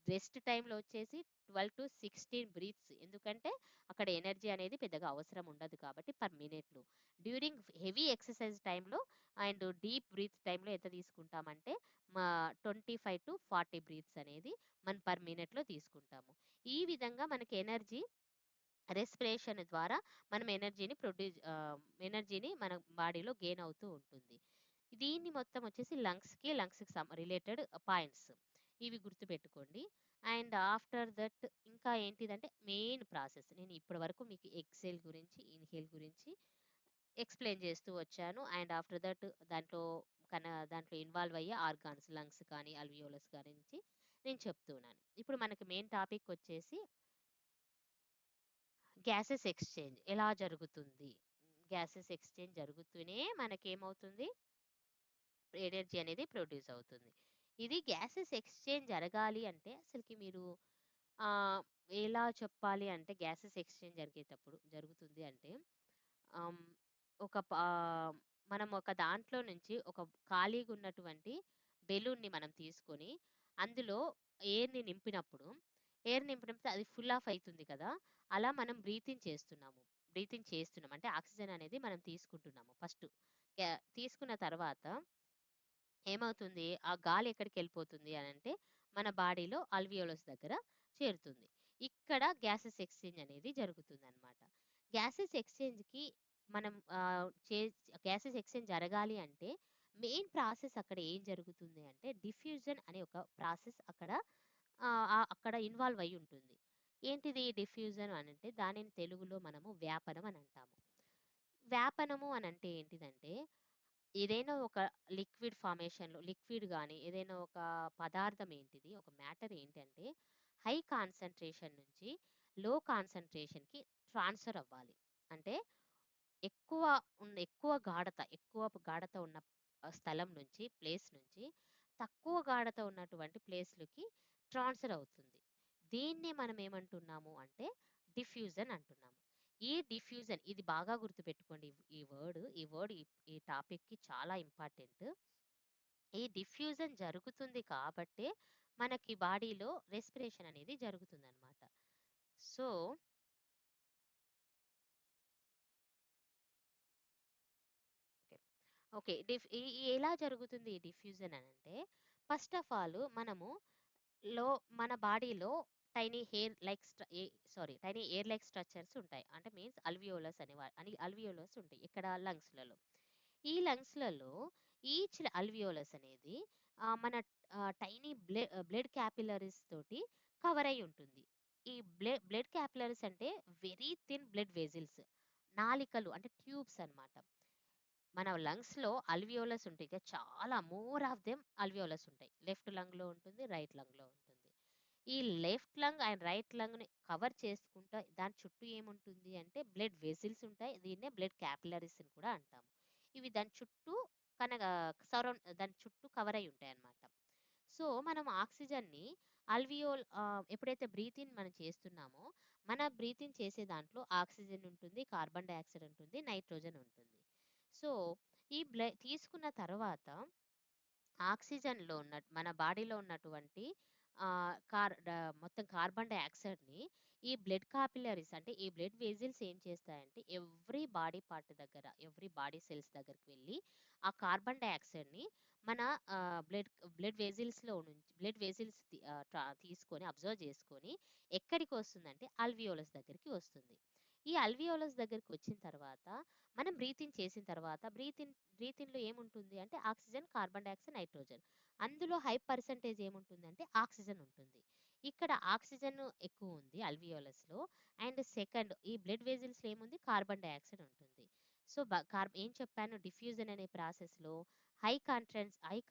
రెస్ట్ టైమ్‌లో వచ్చేసి 12-16 బ్రీత్స్. ఎందుకంటే అక్కడ ఎనర్జీ అనేది పెద్దగా అవసరం ఉండదు కాబట్టి పర్ మినిట్‌లో. డ్యూరింగ్ హెవీ ఎక్సర్‌సైజ్ టైమ్‌లో అండ్ డీప్ బ్రీత్ టైమ్‌లో ఎంత తీసుకుంటామంటే మా 25-40 బ్రీత్స్ అనేది మనం పర్ మినిట్‌లో తీసుకుంటాము. ఈ విధంగా మనకి రెస్పిరేషన్ ద్వారా మనం ఎనర్జీని మన బాడీలో గెయిన్ అవుతూ ఉంటుంది. దీన్ని మొత్తం వచ్చేసి లంగ్స్‌కి రిలేటెడ్ పాయింట్స్. ఇవి గుర్తుపెట్టుకోండి. అండ్ ఆఫ్టర్ దట్ ఇంకా ఏంటిదంటే మెయిన్ ప్రాసెస్. నేను ఇప్పటి వరకు మీకు ఎక్సేల్ గురించి, ఇన్‌హేల్ గురించి ఎక్స్‌ప్లెయిన్ చేస్తూ వచ్చాను. అండ్ ఆఫ్టర్ దట్ దాంట్లో ఇన్వాల్వ్ అయ్యే ఆర్గాన్స్ లంగ్స్ కానీ, అల్వియోలస్ గురించి నేను చెప్తున్నాను. ఇప్పుడు మనకి మెయిన్ టాపిక్ వచ్చేసి గ్యాసెస్ ఎక్స్‌చేంజ్ ఎలా జరుగుతుంది? గ్యాసెస్ ఎక్స్‌చేంజ్ జరుగుతూనే మనకేమవుతుంది? ఎనర్జీ అనేది ప్రొడ్యూస్ అవుతుంది. ఇది గ్యాసెస్ ఎక్స్‌చేంజ్ జరగాలి అంటే అసలకి మీరు ఆహ్, ఎలా చెప్పాలి అంటే గ్యాసెస్ ఎక్స్‌చేంజ్ జరుగుతుంది అంటే ఆహ్, ఒక పా మనం ఒక దాంట్లో నుంచి ఒక ఖాళీగున్నటువంటి బెలూన్‌ని మనం తీసుకొని అందులో ఎయిర్‌ని నింపినప్పుడు, అది ఫుల్ ఆఫ్ అయితుంది కదా! అలా మనం బ్రీతింగ్ చేస్తున్నాం. అంటే ఆక్సిజన్ అనేది మనం తీసుకుంటున్నాము ఫస్టు. తీసుకున్న తర్వాత ఏమవుతుంది? ఆ గాలి ఎక్కడికెళ్ళిపోతుంది అనంటే, మన బాడీలో అల్వియోలస్ దగ్గర చేరుతుంది. ఇక్కడ గ్యాసెస్ ఎక్స్‌చేంజ్ జరుగుతుందనమాట. గ్యాసెస్ ఎక్స్‌చేంజ్‌కి మనం గ్యాసెస్ ఎక్స్‌చేంజ్ జరగాలి అంటే, మెయిన్ ప్రాసెస్ అక్కడ ఏం జరుగుతుంది అంటే, డిఫ్యూజన్ అనే ఒక ప్రాసెస్ అక్కడ ఇన్వాల్వ్ అయ్యి ఉంటుంది. ఏంటిది డిఫ్యూజన్ అనంటే, దానిని తెలుగులో మనము వ్యాపనం అని అంటాము. వ్యాపనము అనంటే ఏంటిదంటే ఏదైనా ఒక లిక్విడ్ గాని, ఏదైనా ఒక పదార్థం ఒక మ్యాటర్ ఏంటంటే, హై కాన్సంట్రేషన్ నుంచి లో కాన్సంట్రేషన్‌కి ట్రాన్స్‌ఫర్ అవ్వాలి. అంటే ఎక్కువ గాఢత ఉన్న స్థలం నుంచి, ప్లేస్ నుంచి తక్కువ గాఢత ఉన్నటువంటి ప్లేస్‌లోకి ట్రాన్స్‌ఫర్ అవుతుంది. దీన్నే మనం ఏమంటున్నాము అంటే డిఫ్యూజన్ అంటున్నాము. ఇది బాగా గుర్తుపెట్టుకోండి. ఈ టాపిక్‌కి చాలా ఇంపార్టెంట్. ఈ డిఫ్యూజన్ జరుగుతుంది కాబట్టే మనకి బాడీలో రెస్పిరేషన్ అనేది జరుగుతుందనమాట. So okay. ఓకే. డిఫ్ ఈ ఈ ఎలా జరుగుతుంది ఈ డిఫ్యూజన్ అనంటే, ఫస్ట్ ఆఫ్ ఆల్ లో మన బాడీలో టైనీ హెయిర్ లైక్ స్ట్ర a sorry tiny air like structures ఉంటాయి. అంటే మీన్స్ అల్వియోలస్ ఉంటాయి. ఇక్కడ లంగ్స్‌లలో. ఈ లంగ్స్‌లలో అల్వియోలస్ అనేది మన టైనీ బ్లడ్ క్యాపిలరీస్ తోటి కవర్ అయ్యి ఉంటుంది. ఈ బ్లడ్ క్యాపిలరీస్ అంటే వెరీ థిన్ బ్లడ్ వెజిల్స్, నాళికలు అంటే ట్యూబ్స్ అన్నమాట. మన లంగ్స్‌లో అల్వియోలస్ ఉంటాయి. చాలా మోర్ ఆఫ్ దెమ్ అల్వియోలస్ ఉంటాయి. లెఫ్ట్ లంగ్‌లో ఉంటుంది. రైట్ లంగ్‌లో ఉంటుంది. ఈ లెఫ్ట్ లంగ్ అండ్ రైట్ లంగ్‌ని కవర్ చేసుకుంటా దాని చుట్టూ ఏముంటుంది అంటే బ్లడ్ వెసిల్స్ ఉంటాయి. దీన్నే బ్లడ్ క్యాపిలరీస్ అని కూడా అంటాము. ఇవి దాని చుట్టూ దాని చుట్టూ కవర్ అయ్యి ఉంటాయన్నమాట. సో, మనం ఆక్సిజన్‌ని ఎప్పుడైతే బ్రీత్ ఇన్ మనం చేస్తున్నామో, మన బ్రీత్ ఇన్ చేసే దాంట్లో ఆక్సిజన్ ఉంటుంది, కార్బన్ డయాక్సైడ్ ఉంటుంది, నైట్రోజన్ ఉంటుంది. సో, ఈ తీసుకున్న తర్వాత ఆక్సిజన్‌లో ఉన్న మన బాడీలో ఉన్నటువంటి ఆహ్, కార్ డ మొత్తం కార్బన్ డయాక్సైడ్‌ని ఈ బ్లడ్ కాపిలరీస్ అంటే ఈ బ్లడ్ వెసిల్స్ ఏం చేస్తాయంటే ఎవ్రీ బాడీ పార్ట్ దగ్గర, ఎవ్రీ బాడీ సెల్స్ దగ్గరికి వెళ్లి ఆ కార్బన్ డయాక్సైడ్‌ని మన బ్లడ్ వెసిల్స్ తీసుకొని అబ్జర్వ్ చేసుకొని ఎక్కడికి వస్తుందంటే అల్వియోలస్ దగ్గరికి వస్తుంది. ఈ అల్వియోలస్ దగ్గరికి వచ్చిన తర్వాత మనం బ్రీత్ ఇన్ చేసిన తర్వాత బ్రీత్ ఇన్‌లో ఏముంటుంది అంటే ఆక్సిజన్, కార్బన్ డయాక్సైడ్, నైట్రోజన్. అందులో హై పర్సెంటేజ్ ఏముంటుందంటే ఆక్సిజన్ ఉంటుంది. ఇక్కడ ఆక్సిజన్ ఎక్కువ ఉంది అల్వియోలస్‌లో. అండ్ సెకండ్ ఈ బ్లడ్ వెసిల్స్‌లో ఏముంది కార్బన్ డయాక్సైడ్ ఉంటుంది. సో, ఏం చెప్పాను డిఫ్యూజన్ అనే ప్రాసెస్‌లో హై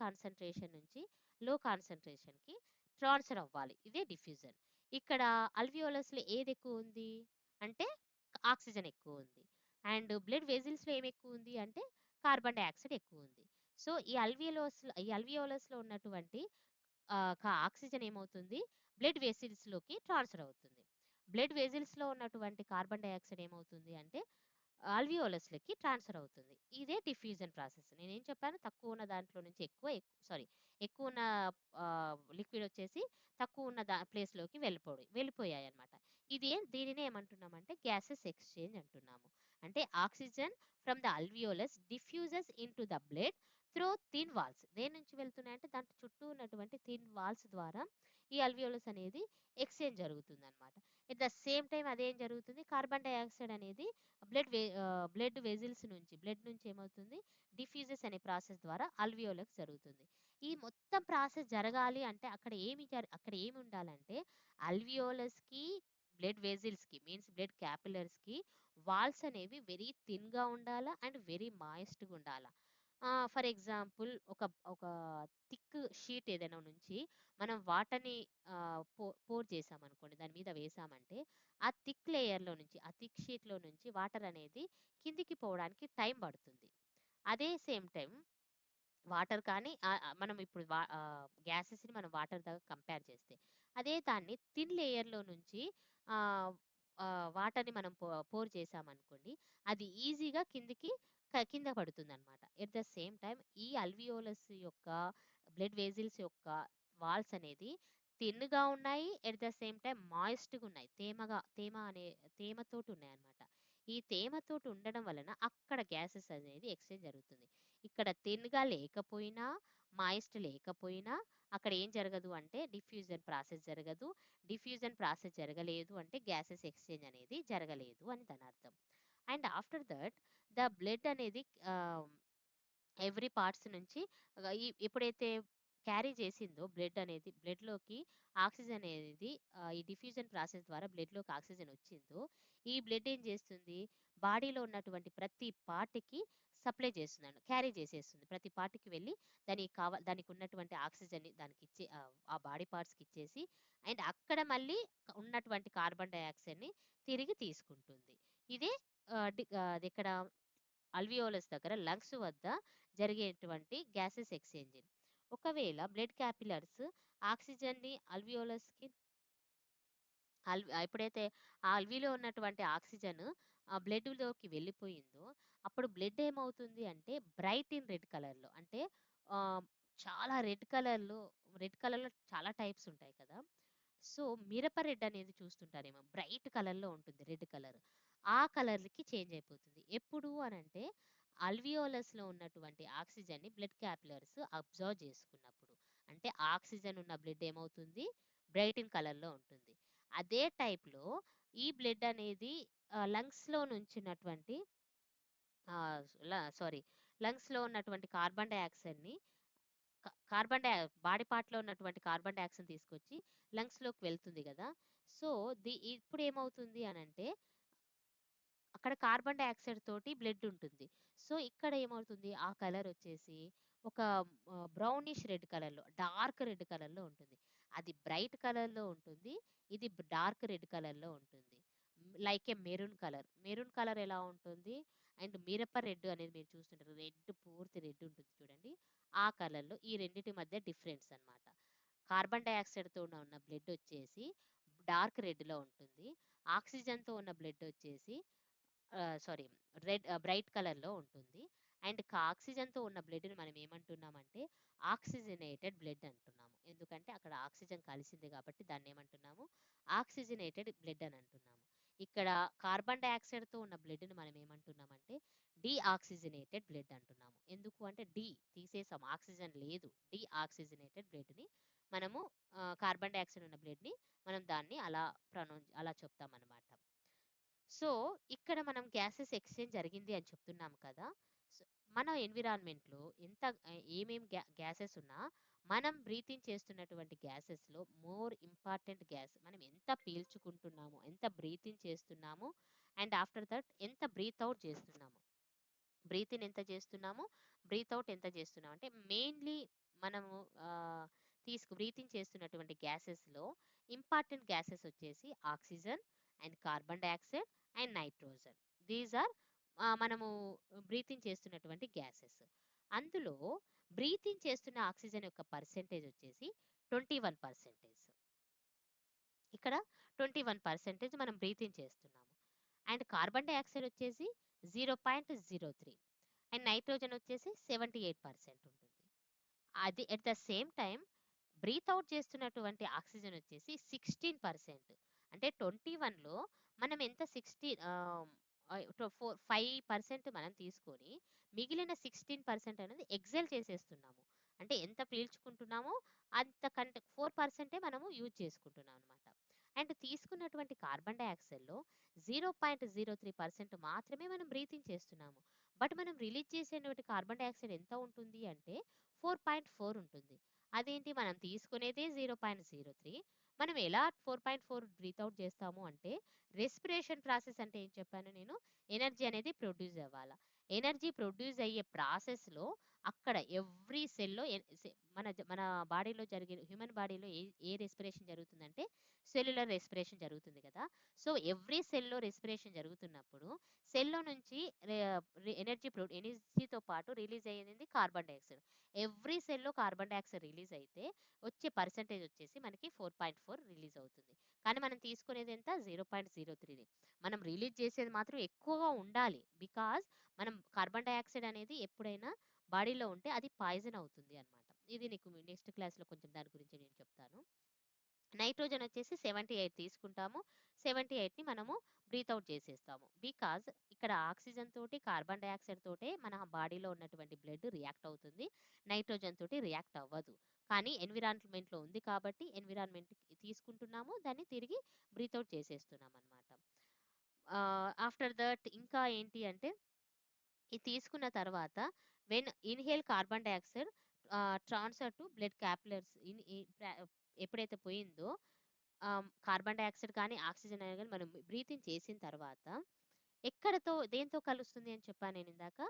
కాన్సంట్రేషన్ నుంచి లో కాన్సంట్రేషన్‌కి ట్రాన్స్‌ఫర్ అవ్వాలి. ఇదే డిఫ్యూజన్. ఇక్కడ అల్వియోలస్‌లో ఏది ఎక్కువ ఉంది అంటే ఆక్సిజన్ ఎక్కువ ఉంది. అండ్ బ్లడ్ వెసిల్స్‌లో ఏమి ఎక్కువ ఉంది అంటే కార్బన్ డయాక్సైడ్ ఎక్కువ ఉంది. సో, ఈ అల్వియోలస్‌లో ఉన్నటువంటి ఆక్సిజన్ ఏమవుతుంది బ్లడ్ వెసిల్స్‌లోకి ట్రాన్స్‌ఫర్ అవుతుంది. బ్లడ్ వెసిల్స్‌లో ఉన్నటువంటి కార్బన్ డయాక్సైడ్ ఏమవుతుంది అంటే అల్వియోలస్‌లకి ట్రాన్స్‌ఫర్ అవుతుంది. ఇదే డిఫ్యూజన్ ప్రాసెస్. నేనేం చెప్పాను తక్కువ ఉన్న దాంట్లో నుంచి ఎక్కువ ఉన్న లిక్విడ్ వచ్చేసి తక్కువ ఉన్న ప్లేస్‌లోకి వెళ్ళిపోయాయన్నమాట. దీనినే ఏమంటున్నామంటే గ్యాసెస్ ఎక్స్‌చేంజ్ అంటున్నాము. అంటే oxygen from the alveolus diffuses into the blood through thin walls. దేని నుంచి వెళ్తున్నాయంటే దాంట్లో చుట్టూ ఉన్నటువంటి థిన్ వాల్స్ ద్వారా ఈ అల్వియోలస్ అనేది ఎక్స్‌చేంజ్ జరుగుతుందన్నమాట. ఎట్ ద సేమ్ టైమ్ అదేం జరుగుతుంది కార్బన్ డయాక్సైడ్ అనేది బ్లడ్ నుంచి ఏమవుతుంది డిఫ్యూజెస్ అనే ప్రాసెస్ ద్వారా అల్వియోలకి జరుగుతుంది. ఈ మొత్తం ప్రాసెస్ జరగాలి అంటే అక్కడ ఏమి ఉండాలంటే అల్వియోలస్‌కి, బ్లడ్ వెసిల్స్‌కి మీన్స్ బ్లడ్ క్యాపిలరీస్‌కి వాల్స్ అనేవి వెరీ థిన్‌గా ఉండాలా అండ్ వెరీ మాయిస్ట్‌గా ఉండాలా. ఫర్ ఎగ్జాంపుల్ ఒక థిక్ షీట్ ఏదైనా నుంచి మనం వాటర్‌ని పోర్ చేసామనుకోండి దాని మీద వేసామంటే ఆ థిక్ షీట్‌లో నుంచి వాటర్ అనేది కిందికి పోవడానికి టైం పడుతుంది. అదే సేమ్ టైమ్ వాటర్ కానీ మనం ఇప్పుడు గ్యాసెస్‌ని మనం వాటర్ దాకా కంపేర్ చేస్తే. అదే దాన్ని థిన్ లేయర్‌లో నుంచి ఆహ్, వాటర్‌ని మనం పోర్ చేశామనుకోండి, అది ఈజీగా కింద పడుతుందనమాట. ఎట్ ద సేమ్ టైమ్ ఈ అల్వియోలస్ యొక్క బ్లడ్ వెసిల్స్ యొక్క వాల్స్ అనేది థిన్‌గా ఉన్నాయి. ఎట్ ద సేమ్ టైమ్ మాయిస్ట్‌గా ఉన్నాయి. తేమతోటి ఉన్నాయన్నమాట. ఈ తేమతోటి ఉండడం వలన అక్కడ గ్యాసెస్ అనేది ఎక్స్‌చేంజ్ జరుగుతుంది. ఇక్కడ థిన్‌గా లేకపోయినా, మాయిస్ట్ లేకపోయినా అక్కడ ఏం జరగదు అంటే డిఫ్యూజన్ ప్రాసెస్ జరగదు. డిఫ్యూజన్ ప్రాసెస్ జరగలేదు అంటే గ్యాసెస్ ఎక్స్‌చేంజ్ అనేది జరగలేదు అని దానర్థం. And after that the blood అనేది ఆహ్, ఎవ్రీ పార్ట్స్ నుంచి ఎప్పుడైతే క్యారీ చేసిందో బ్లడ్‌లోకి ఆక్సిజన్ అనేది ఈ డిఫ్యూజన్ ప్రాసెస్ ద్వారా బ్లడ్‌లోకి ఆక్సిజన్ వచ్చిందో, ఈ బ్లడ్ ఏం చేస్తుంది బాడీలో ఉన్నటువంటి ప్రతి పార్ట్‌కి సప్లై చేస్తుందండి. క్యారీ చేసేస్తుంది. ప్రతి పార్ట్‌కి వెళ్ళి దానికి ఉన్నటువంటి ఆక్సిజన్‌ని ఆ బాడీ పార్ట్స్‌కి ఇచ్చేసి అండ్ అక్కడ మళ్ళీ ఉన్నటువంటి కార్బన్ డయాక్సైడ్‌ని తిరిగి తీసుకుంటుంది. ఇదే అదెక్కడ అల్వియోలస్ దగ్గర లంగ్స్ వద్ద జరిగేటువంటి గ్యాసెస్ ఎక్స్చేంజింగ్. ఒకవేళ బ్లడ్ క్యాపిలర్స్ ఆక్సిజన్‌ని ఎప్పుడైతే ఆ అల్విలో ఉన్నటువంటి ఆక్సిజన్ బ్లడ్‌లోకి వెళ్ళిపోయిందో, అప్పుడు బ్లడ్ ఏమవుతుంది అంటే బ్రైట్ ఇన్ రెడ్ కలర్‌లో అంటే ఆహ్, చాలా రెడ్ కలర్‌లో చాలా టైప్స్ ఉంటాయి కదా! సో, మిరప రెడ్ అనేది చూస్తుంటారేమో బ్రైట్ కలర్‌లో ఉంటుంది రెడ్ కలర్. ఆ కలర్‌కి చేంజ్ అయిపోతుంది. ఎప్పుడు అనంటే అల్వియోలస్‌లో ఉన్నటువంటి ఆక్సిజన్‌ని బ్లడ్ క్యాపిలరీస్ అబ్జర్వ్ చేసుకున్నప్పుడు. అంటే ఆక్సిజన్ ఉన్న బ్లడ్ ఏమవుతుంది బ్రైట్ ఇన్ కలర్‌లో ఉంటుంది. అదే టైప్‌లో ఈ బ్లడ్ అనేది లంగ్స్‌లో నుంచినటువంటి ఆహ్, ల సారీ లంగ్స్‌లో ఉన్నటువంటి కార్బన్ డయాక్సైడ్‌ని కార్బన్ డై బాడీ పార్ట్‌లో ఉన్నటువంటి కార్బన్ డయాక్సైడ్‌ని తీసుకొచ్చి లంగ్స్‌లోకి వెళ్తుంది గదా! సో, ఇప్పుడేమవుతుంది అనంటే అక్కడ కార్బన్ డయాక్సైడ్ తోటి బ్లడ్ ఉంటుంది. సో, ఇక్కడ ఏమవుతుంది ఆ కలర్ వచ్చేసి ఒక బ్రౌనిష్ రెడ్ కలర్‌లో, డార్క్ రెడ్ కలర్‌లో ఉంటుంది. అది బ్రైట్ కలర్‌లో ఉంటుంది. ఇది డార్క్ రెడ్ కలర్‌లో ఉంటుంది. లైక్ ఏ మెరూన్ కలర్. మెరూన్ కలర్ ఎలా ఉంటుంది? అండ్ మిరప రెడ్ అనేది మీరు చూస్తుంటారు. రెడ్ పూర్తి రెడ్ ఉంటుంది చూడండి. ఆ కలర్‌లో ఈ రెండిటి మధ్య డిఫరెన్స్ అన్నమాట. కార్బన్ డయాక్సైడ్‌తో ఉన్న బ్లడ్ వచ్చేసి డార్క్ రెడ్‌లో ఉంటుంది. ఆక్సిజన్‌తో ఉన్న బ్లడ్ వచ్చేసి సారీ బ్రైట్ కలర్‌లో ఉంటుంది. అండ్ ఆక్సిజన్‌తో ఉన్న బ్లడ్‌ని మనం ఏమంటున్నామంటే ఆక్సిజనేటెడ్ బ్లడ్ అంటున్నాము. ఎందుకంటే అక్కడ ఆక్సిజన్ కలిసింది కాబట్టి దాన్నేమంటున్నాము ఆక్సిజనేటెడ్ బ్లడ్ అని అంటున్నాము. ఇక్కడ కార్బన్ డయాక్సైడ్‌తో ఉన్న బ్లడ్‌ని మనం ఏమంటున్నామంటే డీఆక్సిజనేటెడ్ బ్లడ్ అంటున్నాము. ఎందుకు అంటే తీసేసాం ఆక్సిజన్ లేదు. డీఆక్సిజనేటెడ్ బ్లడ్‌ని మనము కార్బన్ డయాక్సైడ్ ఉన్న బ్లడ్‌ని మనం దాన్ని అలా చెప్తామనమాట. సో, ఇక్కడ మనం గ్యాసెస్ ఎక్స్‌చేంజ్ జరిగింది అని చెప్తున్నాం కదా! సో, మన ఎన్విరాన్మెంట్‌లో ఏమేం గ్యాసెస్ ఉన్నా, మనం బ్రీతింగ్ చేస్తున్నటువంటి గ్యాసెస్‌లో మోర్ ఇంపార్టెంట్ గ్యాస్ మనం ఎంత పీల్చుకుంటున్నామో, ఎంత బ్రీతింగ్ చేస్తున్నామో అండ్ ఆఫ్టర్ దట్ ఎంత బ్రీత్ ఔట్ చేస్తున్నామో. బ్రీత్ ఇన్ ఎంత చేస్తున్నాము, బ్రీత్ ఔట్ ఎంత చేస్తున్నాం. అంటే మెయిన్‌లీ మనము బ్రీతింగ్ చేస్తున్నటువంటి గ్యాసెస్‌లో ఇంపార్టెంట్ గ్యాసెస్ వచ్చేసి oxygen and carbon dioxide and nitrogen. These are మనము బ్రీతింగ్ చేస్తున్నటువంటి గ్యాసెస్. అందులో బ్రీతింగ్ చేస్తున్న ఆక్సిజన్ యొక్క పర్సెంటేజ్ వచ్చేసి 21%. ఇక్కడ 21% మనం బ్రీతింగ్ చేస్తున్నాము. అండ్ కార్బన్ డయాక్సైడ్ వచ్చేసి 0.03 అండ్ నైట్రోజన్ వచ్చేసి 78% ఉంటుంది. అది at the same time breathe out చేస్తున్నటువంటి ఆక్సిజన్ వచ్చేసి 16%. అంటే 21లో మనం ఎంత 5% మనం తీసుకొని మిగిలిన 16% అనేది ఎక్సెల్ చేసేస్తున్నాము. అంటే ఎంత పీల్చుకుంటున్నామో అంతకంటే 4% మనము యూజ్ చేసుకుంటున్నాం అనమాట. అండ్ తీసుకున్నటువంటి కార్బన్ డయాక్సైడ్‌లో 0.03% మాత్రమే మనం బ్రీతింగ్ చేస్తున్నాము. బట్ మనం రిలీజ్ చేసేటువంటి కార్బన్ డయాక్సైడ్ ఎంత ఉంటుంది అంటే 4.4 ఉంటుంది. అదేంటి మనం తీసుకునేదే 0.03. మనం ఎలా 4.4 బ్రీత్ ఔట్ చేస్తాము అంటే రెస్పిరేషన్ ప్రాసెస్ అంటే ఏం చెప్పాను నేను? ఎనర్జీ అనేది ప్రొడ్యూస్ అవ్వాలా. ఎనర్జీ ప్రొడ్యూస్ అయ్యే ప్రాసెస్‌లో అక్కడ ఎవ్రీ సెల్‌లో మన బాడీలో జరిగే హ్యూమన్ బాడీలో ఏ రెస్పిరేషన్ జరుగుతుందంటే సెల్యులర్ రెస్పిరేషన్ జరుగుతుంది కదా! సో, ఎవ్రీ సెల్‌లో రెస్పిరేషన్ జరుగుతున్నప్పుడు సెల్‌లో నుంచి రె ఎనర్జీతో పాటు రిలీజ్ అయ్యేది కార్బన్ డయాక్సైడ్. ఎవ్రీ సెల్‌లో కార్బన్ డయాక్సైడ్ రిలీజ్ అయితే వచ్చే పర్సెంటేజ్ వచ్చేసి మనకి 4.4 రిలీజ్ అవుతుంది. కానీ మనం తీసుకునేది ఎంత? 0.03. మనం రిలీజ్ చేసేది మాత్రం ఎక్కువగా ఉండాలి. బికాజ్ మనం కార్బన్ డయాక్సైడ్ అనేది ఎప్పుడైనా బాడీలో ఉంటే అది పాయిజన్ అవుతుంది అన్నమాట. ఇది నీకు నెక్స్ట్ క్లాస్‌లో కొంచెం దాని గురించి నేను చెప్తాను. నైట్రోజన్ వచ్చేసి 78 తీసుకుంటాము. 78ని మనము బ్రీత్ ఔట్ చేసేస్తాము. బికాజ్ ఇక్కడ ఆక్సిజన్ తోటి, కార్బన్ డయాక్సైడ్ తోటే మన బాడీలో ఉన్నటువంటి బ్లడ్ రియాక్ట్ అవుతుంది. నైట్రోజన్ తోటి రియాక్ట్ అవ్వదు. కానీ ఎన్విరాన్మెంట్‌లో ఉంది కాబట్టి ఎన్విరాన్మెంట్‌కి తీసుకుంటున్నాము. దాన్ని తిరిగి బ్రీత్ ఔట్ చేసేస్తున్నామనమాట. ఆఫ్టర్ దట్ ఇంకా ఏంటి అంటే ఇది తీసుకున్న తర్వాత inhale carbon dioxide transfer to blood capillaries ఎప్పుడైతే పోయిందో కార్బన్ డయాక్సైడ్ కానీ, ఆక్సిజన్ అయినా గాని మనం బ్రీతింగ్ చేసిన తర్వాత దేనితో కలుస్తుంది అని చెప్పాను నేనిందాక?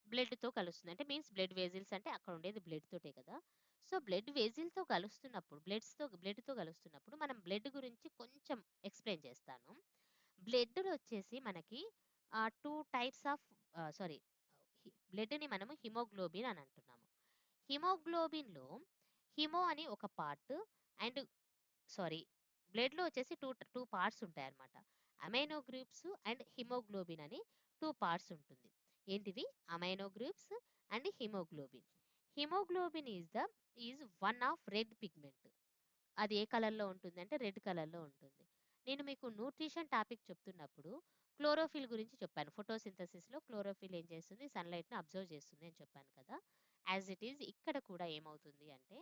బ్లడ్‌తో కలుస్తుంది. అంటే మీన్స్ బ్లడ్ వెసిల్స్ అంటే అక్కడ ఉండేది బ్లడ్ తోటే కదా! సో, బ్లడ్ వెసిల్‌తో కలుస్తున్నప్పుడు బ్లడ్‌తో కలుస్తున్నప్పుడు మనం బ్లడ్ గురించి కొంచెం ఎక్స్‌ప్లెయిన్ చేస్తాను. బ్లడ్‌లో వచ్చేసి మనకి 2 టైప్స్ ఆఫ్ సారీ బ్లడ్‌ని మనము హిమోగ్లోబిన్ అని అంటున్నాము. హిమోగ్లోబిన్‌లో అని ఒక పార్ట్ అండ్ సారీ బ్లడ్‌లో వచ్చేసి 2 పార్ట్స్ ఉంటాయన్నమాట. అమైనో గ్రూప్స్ అండ్ హిమోగ్లోబిన్ అని 2 పార్ట్స్ ఉంటుంది. ఏంటివి? Amino groups and haemoglobin. Haemoglobin is one of red pigment. అది ఏ కలర్‌లో ఉంటుందంటే రెడ్ కలర్‌లో ఉంటుంది. నేను మీకు న్యూట్రిషన్ టాపిక్ చెప్తున్నప్పుడు క్లోరోఫిల్ గురించి చెప్పాను. ఫోటోసింథసిస్‌లో క్లోరోఫిల్ ఏం చేస్తుంది? సన్‌లైట్‌ని అబ్జర్వ్ చేస్తుంది అని చెప్పాను కదా! యాస్ ఇట్ ఈజ్ ఇక్కడ కూడా ఏమవుతుంది అంటే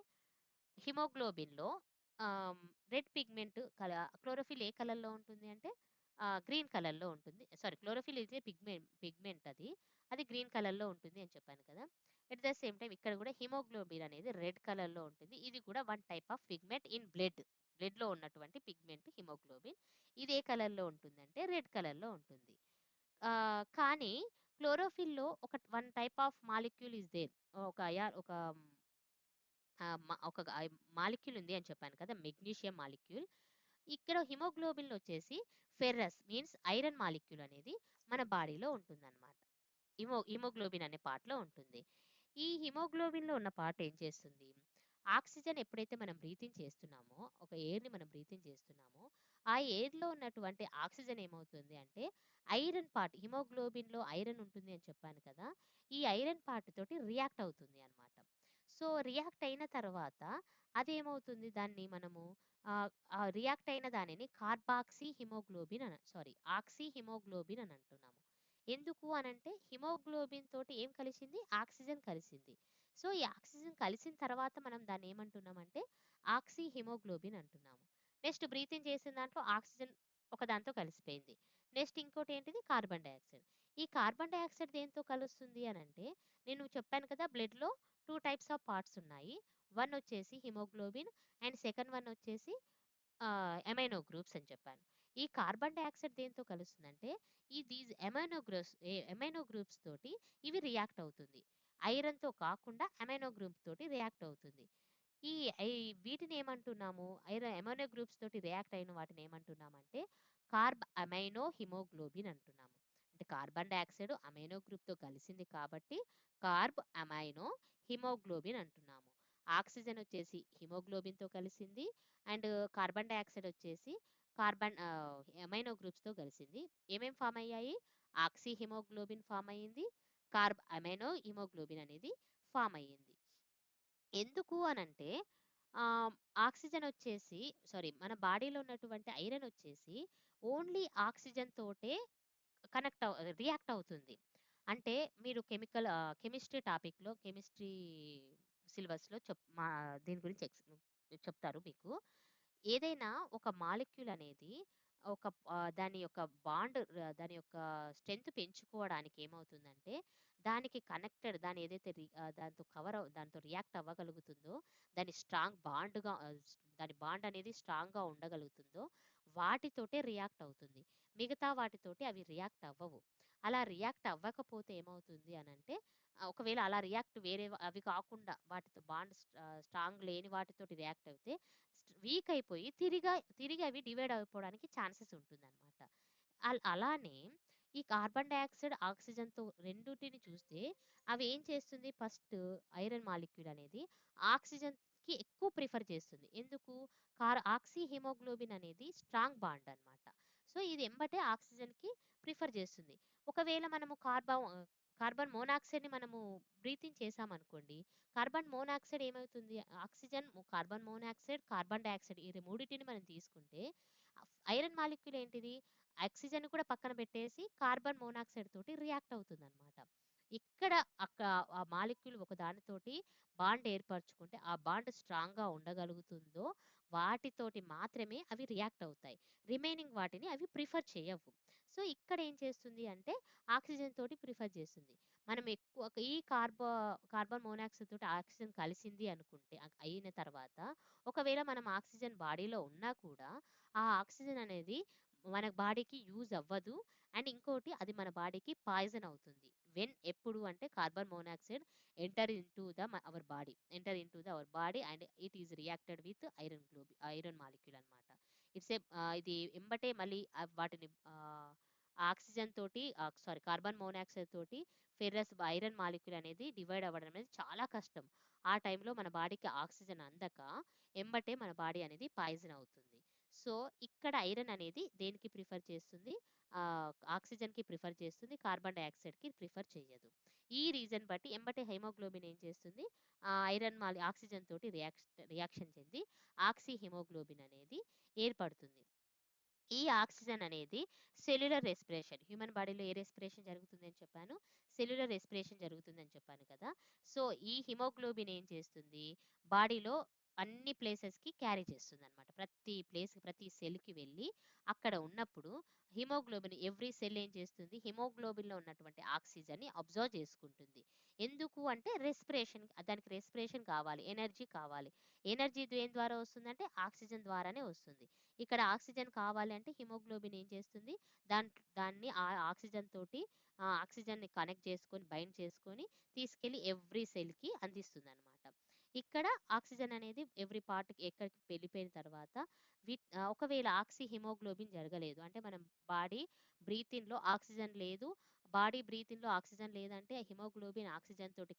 హిమోగ్లోబిన్‌లో రెడ్ పిగ్మెంట్ క్లోరోఫిల్ ఏ కలర్‌లో ఉంటుంది అంటే గ్రీన్ కలర్‌లో ఉంటుంది. Sorry, chlorophyll is a pigment అది. అది గ్రీన్ కలర్‌లో ఉంటుంది అని చెప్పాను కదా! ఎట్ ద సేమ్ టైమ్ ఇక్కడ కూడా హిమోగ్లోబిన్ అనేది రెడ్ కలర్‌లో ఉంటుంది. ఇది కూడా one type of pigment in blood. బ్లడ్‌లో ఉన్నటువంటి పిగ్మెంట్ హిమోగ్లోబిన్. ఇది ఏ కలర్‌లో ఉంటుందంటే రెడ్ కలర్‌లో ఉంటుంది. కానీ క్లోరోఫిల్‌లో one type of molecule is there. ఒక ఒక మాలిక్యూల్ ఉంది అని చెప్పాను కదా! Magnesium molecule. ఇక్కడ హిమోగ్లోబిన్‌లో వచ్చేసి ఫెర్రస్ మీన్స్ ఐరన్ మాలిక్యూల్ అనేది మన బాడీలో ఉంటుందన్నమాట. హిమోగ్లోబిన్ అనే పార్ట్‌లో ఉంటుంది. ఈ హిమోగ్లోబిన్‌లో ఉన్న పార్ట్ ఏం చేస్తుంది? ఆక్సిజన్ ఎప్పుడైతే మనం బ్రీతింగ్ చేస్తున్నామో, ఒక ఎయిర్‌ని మనం బ్రీతింగ్ చేస్తున్నామో, ఆ ఎయిర్‌లో ఉన్నటువంటి ఆక్సిజన్ ఏమవుతుంది అంటే, ఐరన్ పార్ట్ హిమోగ్లోబిన్‌లో ఐరన్ ఉంటుంది అని చెప్పాను కదా! ఈ ఐరన్ పార్ట్ తోటి రియాక్ట్ అవుతుంది అన్నమాట. సో, రియాక్ట్ అయిన తర్వాత అదేమవుతుంది, దాన్ని మనము ఆ రియాక్ట్ అయిన దానిని కార్బాక్సీ హిమోగ్లోబిన్ ఆక్సీ హిమోగ్లోబిన్ అని అంటున్నాము. ఎందుకు అనంటే హిమోగ్లోబిన్ తోటి ఏం కలిసింది? ఆక్సిజన్ కలిసింది. సో, ఈ ఆక్సిజన్ కలిసిన తర్వాత మనం దాన్ని ఏమంటున్నామంటే ఆక్సీ హిమోగ్లోబిన్ అంటున్నాము. నెక్స్ట్ బ్రీతింగ్ చేసిన దాంట్లో ఆక్సిజన్ ఒక దాంతో కలిసిపోయింది. నెక్స్ట్ ఇంకోటి ఏంటిది? Carbon dioxide. ఈ కార్బన్ డయాక్సైడ్ దేనితో కలుస్తుంది అనంటే, నేను చెప్పాను కదా బ్లడ్‌లో 2 టైప్స్ ఆఫ్ పార్ట్స్ ఉన్నాయి. వన్ వచ్చేసి హిమోగ్లోబిన్ అండ్ సెకండ్ వన్ వచ్చేసి ఎమైనో గ్రూప్స్ అని చెప్పాను. ఈ కార్బన్ డయాక్సైడ్ దేనితో కలుస్తుందంటే, దీస్ ఎమైనో గ్రూప్స్ తోటి ఇవి రియాక్ట్ అవుతుంది. ఐరన్‌తో కాకుండా ఎమైనో గ్రూప్ తోటి రియాక్ట్ అవుతుంది. ఈ ఈ వీటిని ఏమంటున్నాము? ఎమైనో గ్రూప్స్ తోటి రియాక్ట్ అయిన వాటిని ఏమంటున్నామంటే అమైనో హిమోగ్లోబిన్ అంటున్నాము. అంటే కార్బన్ డయాక్సైడ్ అమైనో గ్రూప్‌తో కలిసింది కాబట్టి అమైనో హిమోగ్లోబిన్ అంటున్నాము. ఆక్సిజన్ వచ్చేసి హిమోగ్లోబిన్‌తో కలిసింది. అండ్ కార్బన్ డయాక్సైడ్ వచ్చేసి అమైనో గ్రూప్స్‌తో కలిసింది. ఏమేం ఫార్మ్ అయ్యాయి? ఆక్సీ హిమోగ్లోబిన్ ఫార్మ్ అయ్యింది. అమైనో హిమోగ్లోబిన్ అనేది ఫార్మ్ అయ్యింది. ఎందుకు అనంటే ఆహ్, ఆక్సిజన్ వచ్చేసి మన బాడీలో ఉన్నటువంటి ఐరన్ వచ్చేసి ఓన్లీ ఆక్సిజన్ తోటే రియాక్ట్ అవుతుంది. అంటే మీరు కెమిస్ట్రీ టాపిక్‌లో సిలబస్‌లో దీని గురించి చెప్తారు మీకు. ఏదైనా ఒక మాలిక్యూల్ అనేది దాని యొక్క స్ట్రెంత్ పెంచుకోవడానికి ఏమవుతుందంటే, దాని ఏదైతే దాంతో రియాక్ట్ అవ్వగలుగుతుందో, దాని స్ట్రాంగ్ బాండ్‌గా దాని బాండ్ అనేది స్ట్రాంగ్‌గా ఉండగలుగుతుందో, వాటితోటే రియాక్ట్ అవుతుంది. మిగతా వాటితోటి అవి రియాక్ట్ అవ్వవు. అలా రియాక్ట్ అవ్వకపోతే ఏమవుతుంది అనంటే, ఒకవేళ అలా రియాక్ట్ అవి కాకుండా వాటితో స్ట్రాంగ్ లేని వాటితోటి రియాక్ట్ అయితే వీక్ అయిపోయి తిరిగి అవి డివైడ్ అయిపోవడానికి ఛాన్సెస్ ఉంటుందన్నమాట. అలానే ఈ కార్బన్ డయాక్సైడ్, ఆక్సిజన్‌తో రెండిటిని చూస్తే అవి ఏం చేస్తుంది, ఫస్ట్ ఐరన్ మాలిక్యూల్ అనేది ఆక్సిజన్‌కి ఎక్కువ ప్రిఫర్ చేస్తుంది. ఎందుకు? ఆక్సీ హిమోగ్లోబిన్ అనేది స్ట్రాంగ్ బాండ్ అన్నమాట. సో, ఇది ఎంబటే ఆక్సిజన్‌కి ప్రిఫర్ చేస్తుంది. ఒకవేళ మనము కార్బన్ మోనాక్సైడ్‌ని మనము బ్రీతింగ్ చేశామనుకోండి, కార్బన్ మోనాక్సైడ్ ఏమవుతుంది? కార్బన్ మోనాక్సైడ్, కార్బన్ డయాక్సైడ్ ఈ మూడిటిని మనం తీసుకుంటే ఐరన్ మాలిక్యూల్ ఏంటిది? ఆక్సిజన్ కూడా పక్కన పెట్టేసి కార్బన్ మోనాక్సైడ్ తోటి రియాక్ట్ అవుతుందన్నమాట. ఇక్కడ అక్క ఆ మాలిక్యూల్ ఒక దానితోటి బాండ్ ఏర్పరచుకుంటే, ఆ బాండ్ స్ట్రాంగ్‌గా ఉండగలుగుతుందో, వాటితోటి మాత్రమే అవి రియాక్ట్ అవుతాయి. రిమైనింగ్ వాటిని అవి ప్రిఫర్ చేయవు. సో, ఇక్కడ ఏం చేస్తుంది అంటే ఆక్సిజన్ తోటి ప్రిఫర్ చేస్తుంది. మనం ఎక్కువ ఈ కార్బన్ మోనాక్సైడ్ తోటి ఆక్సిజన్ కలిసింది అనుకుంటే అయిన తర్వాత, ఒకవేళ మనం ఆక్సిజన్ బాడీలో ఉన్నా కూడా, ఆ ఆక్సిజన్ అనేది మన బాడీకి యూజ్ అవ్వదు. అండ్ ఇంకోటి, అది మన బాడీకి పాయిజన్ అవుతుంది. ఎప్పుడు అంటే carbon monoxide enter into our body and it is reacted with iron molecule అన్నమాట. ఇది ఎంబటే మళ్ళీ వాటిని ఆక్సిజన్ తోటి కార్బన్ మోనాక్సైడ్ తోటి ఐరన్ మాలిక్యూల్ అనేది డివైడ్ అవ్వడం అనేది చాలా కష్టం. ఆ టైంలో మన బాడీకి ఆక్సిజన్ అందక ఎంబటే మన బాడీ అనేది పాయిజన్ అవుతుంది. సో, ఇక్కడ ఐరన్ అనేది దేనికి ప్రిఫర్ చేస్తుంది? ఆక్సిజన్‌కి ప్రిఫర్ చేస్తుంది. కార్బన్ డయాక్సైడ్‌కి ప్రిఫర్ చెయ్యదు. ఈ రీజన్ బట్టి ఎంబటే హిమోగ్లోబిన్ ఏం చేస్తుంది? ఆక్సిజన్ తోటి రియాక్షన్ చెంది ఆక్సీ హిమోగ్లోబిన్ అనేది ఏర్పడుతుంది. ఈ ఆక్సిజన్ అనేది హ్యూమన్ బాడీలో ఏ రెస్పిరేషన్ జరుగుతుందని చెప్పాను? సెల్యులర్ రెస్పిరేషన్ జరుగుతుందని చెప్పాను కదా! సో, ఈ హిమోగ్లోబిన్ ఏం చేస్తుంది? బాడీలో అన్ని ప్లేసెస్‌కి క్యారీ చేస్తుందనమాట. ప్రతి ప్లేస్, ప్రతి సెల్‌కి వెళ్ళి అక్కడ ఉన్నప్పుడు హిమోగ్లోబిన్ ఎవ్రీ సెల్ ఏం చేస్తుంది? హిమోగ్లోబిన్‌లో ఉన్నటువంటి ఆక్సిజన్‌ని అబ్జర్వ్ చేసుకుంటుంది. ఎందుకు అంటే దానికి రెస్పిరేషన్ కావాలి. ఎనర్జీ కావాలి. ఎనర్జీ దేని ద్వారా వస్తుందంటే ఆక్సిజన్ ద్వారానే వస్తుంది. ఇక్కడ ఆక్సిజన్ కావాలి అంటే హిమోగ్లోబిన్ ఏం చేస్తుంది? దాన్ని ఆ ఆక్సిజన్ తోటి ఆక్సిజన్‌ని కనెక్ట్ చేసుకొని, బైండ్ చేసుకొని తీసుకెళ్ళి ఎవ్రీ సెల్‌కి అందిస్తుందనమాట. ఇక్కడ ఆక్సిజన్ అనేది ఎవ్రీ పార్ట్‌కి ఎక్కడికి వెళ్ళిపోయిన తర్వాత ఒకవేళ హిమోగ్లోబిన్ జరగలేదు అంటే మనం బాడీ బ్రీతింగ్‌లో ఆక్సిజన్ లేదు. బాడీ బ్రీతింగ్‌లో ఆక్సిజన్ లేదంటే హిమోగ్లోబిన్ ఆక్సిజన్ తోటి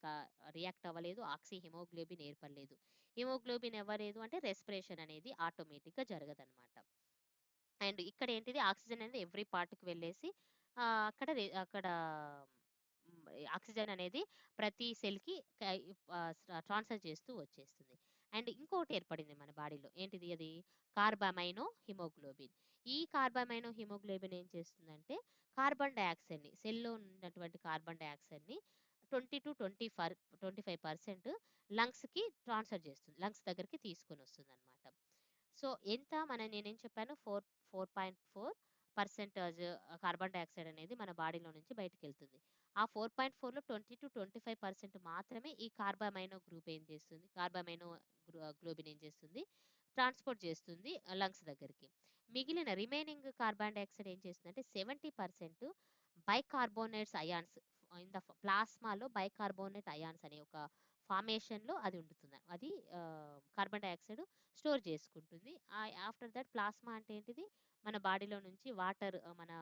రియాక్ట్ అవ్వలేదు. హిమోగ్లోబిన్ ఏర్పడలేదు. హిమోగ్లోబిన్ ఇవ్వలేదు అంటే రెస్పిరేషన్ అనేది ఆటోమేటిక్‌గా జరగదనమాట. అండ్ ఇక్కడేంటిది ఆక్సిజన్ అనేది ఎవ్రీ పార్ట్‌కి వెళ్ళేసి అక్కడ ఆక్సిజన్ అనేది ప్రతి సెల్‌కి ట్రాన్స్‌ఫర్ చేస్తూ వచ్చేస్తుంది. అండ్ ఇంకోటి ఏర్పడింది మన బాడీలో. ఏంటిది అది? కార్బమైనో హిమోగ్లోబిన్. ఈ కార్బమైనో హిమోగ్లోబిన్ ఏం చేస్తుందంటే కార్బన్ డయాక్సైడ్‌ని సెల్‌లో ఉన్నటువంటి కార్బన్ డయాక్సైడ్‌ని 20-25% లంగ్స్‌కి ట్రాన్స్‌ఫర్ చేస్తుంది. లంగ్స్ దగ్గరికి తీసుకొనొస్తుందనమాట. సో, నేనేం చెప్పాను 4.4% కార్బన్ డయాక్సైడ్ అనేది మన బాడీలో నుంచి బయటికెళ్తుంది. ఆ 4.4లో 20-25% మాత్రమే ఈ కార్బమైనో గ్లోబిన్ ఏం చేస్తుంది? ట్రాన్స్‌పోర్ట్ చేస్తుంది లంగ్స్ దగ్గరికి. మిగిలిన రిమైనింగ్ కార్బన్ డయాక్సైడ్ ఏం చేస్తుందంటే 70% బైకార్బోనేట్స్ అయాన్స్ ఇన్ ద ప్లాస్మాలో బైకార్బోనేట్ అయాన్స్ అనే ఒక ఫార్మేషన్‌లో అది ఉండుతుంది. అది కార్బన్ డయాక్సైడ్ స్టోర్ చేసుకుంటుంది. ఆఫ్టర్ దట్ ప్లాస్మా అంటే ఏంటిది? మన బాడీలో నుంచి మన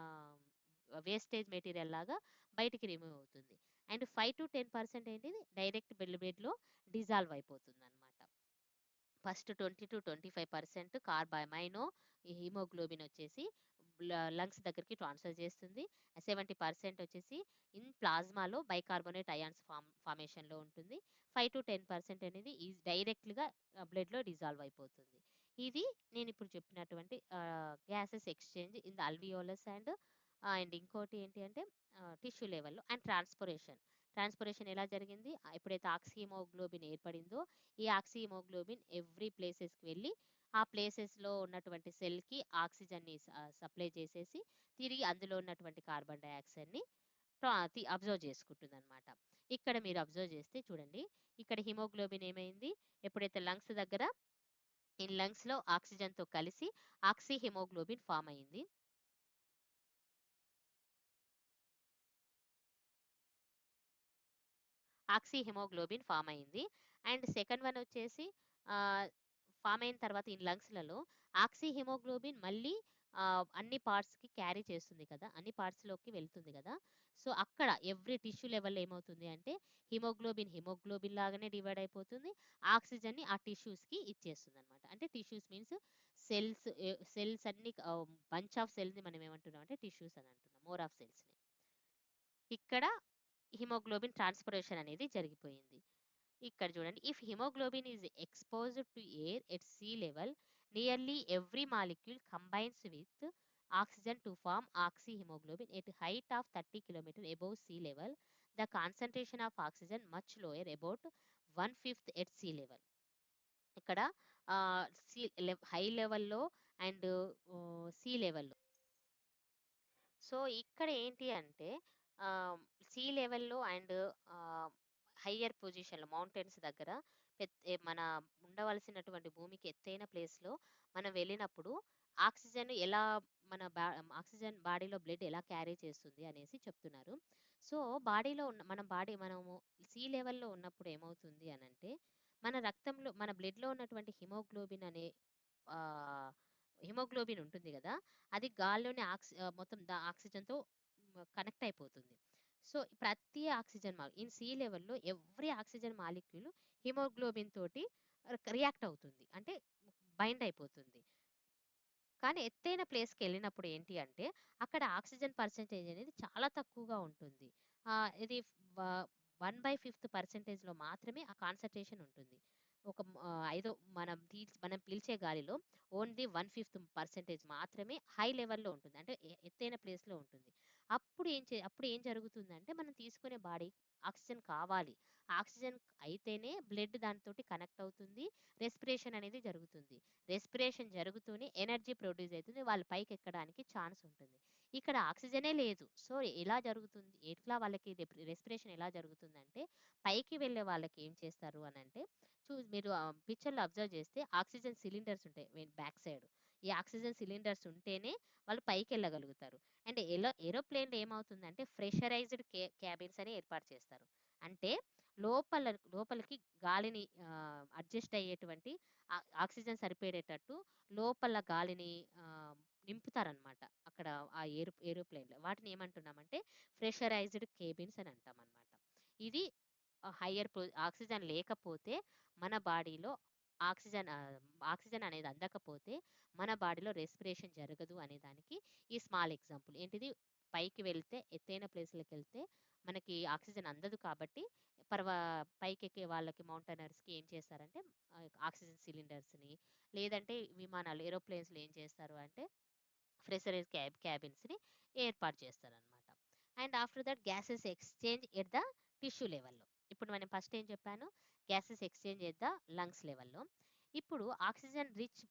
వేస్టేజ్ మెటీరియల్ లాగా బయటికి రిమూవ్ అవుతుంది. అండ్ 5-10% ఏంటిది? డైరెక్ట్ బ్లడ్‌లో డిసాల్వ్ అయిపోతుందనమాట. ఫస్ట్ 20-25% కార్బమైనో హిమోగ్లోబిన్ వచ్చేసి లంగ్స్ దగ్గరికి ట్రాన్స్‌ఫర్ చేస్తుంది. 70% వచ్చేసి ప్లాస్మాలో బైకార్బోనేట్ అయాన్స్ ఫార్మేషన్‌లో ఉంటుంది. 5-10% అనేది డైరెక్ట్‌గా బ్లడ్‌లో డిసాల్వ్ అయిపోతుంది. ఇది నేనిప్పుడు చెప్పినటువంటి gases exchange in the alveolus and ఇంకోటి ఏంటి అంటే టిష్యూ లెవెల్‌లో అండ్ ట్రాన్స్‌పోరేషన్. ట్రాన్స్‌పోరేషన్ ఎలా జరిగింది? ఎప్పుడైతే హిమోగ్లోబిన్ ఏర్పడిందో ఈ హిమోగ్లోబిన్ ఎవ్రీ ప్లేసెస్‌కి వెళ్ళి ఆ ప్లేసెస్‌లో ఉన్నటువంటి సెల్‌కి ఆక్సిజన్‌ని సప్లై చేసేసి తిరిగి అందులో ఉన్నటువంటి కార్బన్ డయాక్సైడ్‌ని అబ్జర్వ్ చేసుకుంటుందనమాట. ఇక్కడ మీరు అబ్జర్వ్ చేస్తే చూడండి. ఇక్కడ హిమోగ్లోబిన్ ఏమైంది? ఎప్పుడైతే లంగ్స్‌లో ఆక్సిజన్‌తో కలిసి హిమోగ్లోబిన్ ఫార్మ్ అయింది. హిమోగ్లోబిన్ ఫార్మ్ అయింది. అండ్ సెకండ్ వన్ వచ్చేసి ఆహ్, ఫార్మ్ అయిన తర్వాత ఈ లంగ్స్‌లలో హిమోగ్లోబిన్ మళ్ళీ అన్ని పార్ట్స్‌కి క్యారీ చేస్తుంది కదా! అన్ని పార్ట్స్‌లోకి వెళ్తుంది కదా! సో, అక్కడ ఎవ్రీ టిష్యూ లెవెల్‌లో ఏమవుతుంది అంటే హిమోగ్లోబిన్ లాగానే డివైడ్ అయిపోతుంది. ఆక్సిజన్‌ని ఆ టిష్యూస్‌కి ఇచ్చేస్తుందనమాట. అంటే టిష్యూస్ మీన్స్ సెల్స్ అన్నీ బంచ్ ఆఫ్ సెల్స్‌ని మనం ఏమంటున్నాం అంటే టిష్యూస్ అని అంటున్నాం. మోర్ ఆఫ్ సెల్స్‌ని. ఇక్కడ హిమోగ్లోబిన్ ట్రాన్స్‌పోరేషన్ అనేది జరిగిపోయింది. ఇక్కడ చూడండి. If haemoglobin is exposed to air at sea level, nearly every molecule combines with oxygen to form haemoglobin at height of 30 kilometre above sea level. The concentration of oxygen much lower about 1/5 at sea level. ఇక్కడ హై లెవెల్‌లో అండ్ సీ లెవెల్‌లో సో, ఇక్కడ ఏంటి అంటే ఆహ్, సీ లెవెల్‌లో అండ్ ఆహ్, హయ్యర్ పొజిషన్‌లో మౌంటైన్స్ దగ్గర మన ఉండవలసినటువంటి భూమికి ఎత్తైన ప్లేస్‌లో మనం వెళ్ళినప్పుడు ఆక్సిజన్ ఎలా మన బా ఆక్సిజన్ బాడీలో బ్లడ్ ఎలా క్యారీ చేస్తుంది అనేసి చెప్తున్నారు. సో, మనము సీ లెవెల్‌లో ఉన్నప్పుడు ఏమవుతుంది అనంటే, మన బ్లడ్‌లో ఉన్నటువంటి ఆహ్, హిమోగ్లోబిన్ ఉంటుంది గదా! అది గాల్లోని మొత్తం ఆక్సిజన్‌తో కనెక్ట్ అయిపోతుంది. సో, ప్రతి ఇన్ సీ లెవెల్‌లో ఎవ్రీ ఆక్సిజన్ మాలిక్యూల్ హిమోగ్లోబిన్ తోటి రియాక్ట్ అవుతుంది. అంటే బైండ్ అయిపోతుంది. కానీ ఎత్తైన ప్లేస్‌కెళ్ళినప్పుడు ఏంటి అంటే, అక్కడ ఆక్సిజన్ పర్సెంటేజ్ అనేది చాలా తక్కువగా ఉంటుంది. ఇది వ 1/5 పర్సెంటేజ్‌లో మాత్రమే ఆ కాన్సంట్రేషన్ ఉంటుంది. ఒక ఐదో మనం పీల్చే గాలిలో ఓన్లీ 1/5 పర్సెంటేజ్ మాత్రమే హై లెవెల్‌లో ఉంటుంది. అంటే ఎత్తైన ప్లేస్‌లో ఉంటుంది. అప్పుడు ఏం జరుగుతుందంటే మనం తీసుకునే బాడీ ఆక్సిజన్ కావాలి. ఆక్సిజన్ అయితేనే బ్లడ్ దానితోటి కనెక్ట్ అవుతుంది. రెస్పిరేషన్ అనేది జరుగుతుంది. రెస్పిరేషన్ జరుగుతూనే ఎనర్జీ ప్రొడ్యూస్ అయితుంది. వాళ్ళు పైకెక్కడానికి ఛాన్స్ ఉంటుంది. ఇక్కడ ఆక్సిజనే లేదు. సో, ఎలా జరుగుతుంది? ఎట్లా వాళ్ళకి రెస్పిరేషన్ ఎలా జరుగుతుందంటే, పైకి వెళ్ళే వాళ్ళకి ఏం చేస్తారు అనంటే, మీరు పిక్చర్‌లో అబ్జర్వ్ చేస్తే ఆక్సిజన్ సిలిండర్స్ ఉంటాయి బ్యాక్ సైడ్. ఈ ఆక్సిజన్ సిలిండర్స్ ఉంటేనే వాళ్ళు పైకెళ్ళగలుగుతారు. అండ్ ఏరోప్లేన్‌లో ఏమవుతుందంటే ప్రెషరైజ్డ్ క్యాబిన్స్ అని ఏర్పాటు చేస్తారు. అంటే లోపలికి గాలిని అడ్జస్ట్ అయ్యేటువంటి ఆక్సిజన్ సరిపడేటట్టు లోపల గాలిని నింపుతారనమాట. అక్కడ ఆ ఏరోప్లేన్‌లో. వాటిని ఏమంటున్నామంటే ప్రెషరైజ్డ్ కేబిన్స్ అని అంటామనమాట. ఇది హైయర్ ఆక్సిజన్ లేకపోతే మన బాడీలో ఆక్సిజన్ ఆక్సిజన్ అనేది అందకపోతే మన బాడీలో రెస్పిరేషన్ జరగదు అనే దానికి ఈ స్మాల్ ఎగ్జాంపుల్. ఏంటిది? పైకి వెళ్తే ఎత్తైన ప్లేస్‌లకెళ్తే మనకి ఆక్సిజన్ అందదు కాబట్టి పర్వా పైకెక్కే వాళ్ళకి మౌంటైనర్స్‌కి ఏం చేస్తారంటే ఆక్సిజన్ సిలిండర్స్‌ని లేదంటే విమానాలు ఏరోప్లేన్స్‌లో ఏం చేస్తారు అంటే ప్రెషరైజ్ క్యాబిన్స్‌ని ఏర్పాటు చేస్తారనమాట. And after that gases exchange at the tissue లెవెల్‌లో. ఇప్పుడు మనం ఫస్ట్ ఏం చెప్పాను? Gases exchange at the lungs లెవెల్‌లో. ఇప్పుడు ఆక్సిజన్ రిచ్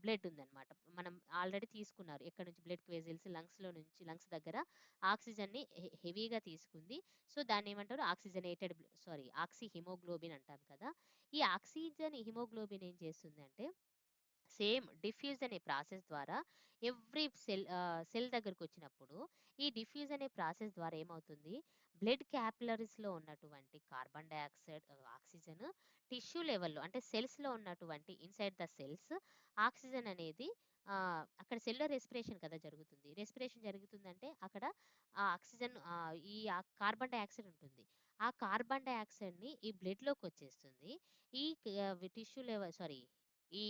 బ్లడ్ ఉందనమాట. మనం ఆల్రెడీ తీసుకున్నారు. ఎక్కడి నుంచి బ్లడ్ వెసల్స్ లంగ్స్ దగ్గర ఆక్సిజన్‌ని హెవీగా తీసుకుంది. సో, దాన్నేమంటారు? ఆక్సి హిమోగ్లోబిన్ అంటాం కదా! ఈ ఆక్సిజన్ హిమోగ్లోబిన్ ఏం చేస్తుందంటే సేమ్ డిఫ్యూజ్ అనే ప్రాసెస్ ద్వారా ఎవ్రీ సెల్ దగ్గరకొచ్చినప్పుడు, ఈ డిఫ్యూజ్ అనే ప్రాసెస్ ద్వారా ఏమవుతుంది, బ్లడ్ క్యాపిలరీస్‌లో ఉన్నటువంటి కార్బన్ డయాక్సైడ్, ఆక్సిజన్ టిష్యూ లెవెల్‌లో అంటే సెల్స్‌లో ఉన్నటువంటి ఇన్‌సైడ్ ద సెల్స్ ఆక్సిజన్ అనేది అక్కడ సెల్యులర్ రెస్పిరేషన్ కదా జరుగుతుంది. రెస్పిరేషన్ జరుగుతుందంటే అక్కడ ఆ ఆక్సిజన్ కార్బన్ డయాక్సైడ్ ఉంటుంది. ఆ కార్బన్ డయాక్సైడ్‌ని ఈ బ్లడ్‌లోకొచ్చేస్తుంది. ఈ టిష్యూ లెవెల్ ఈ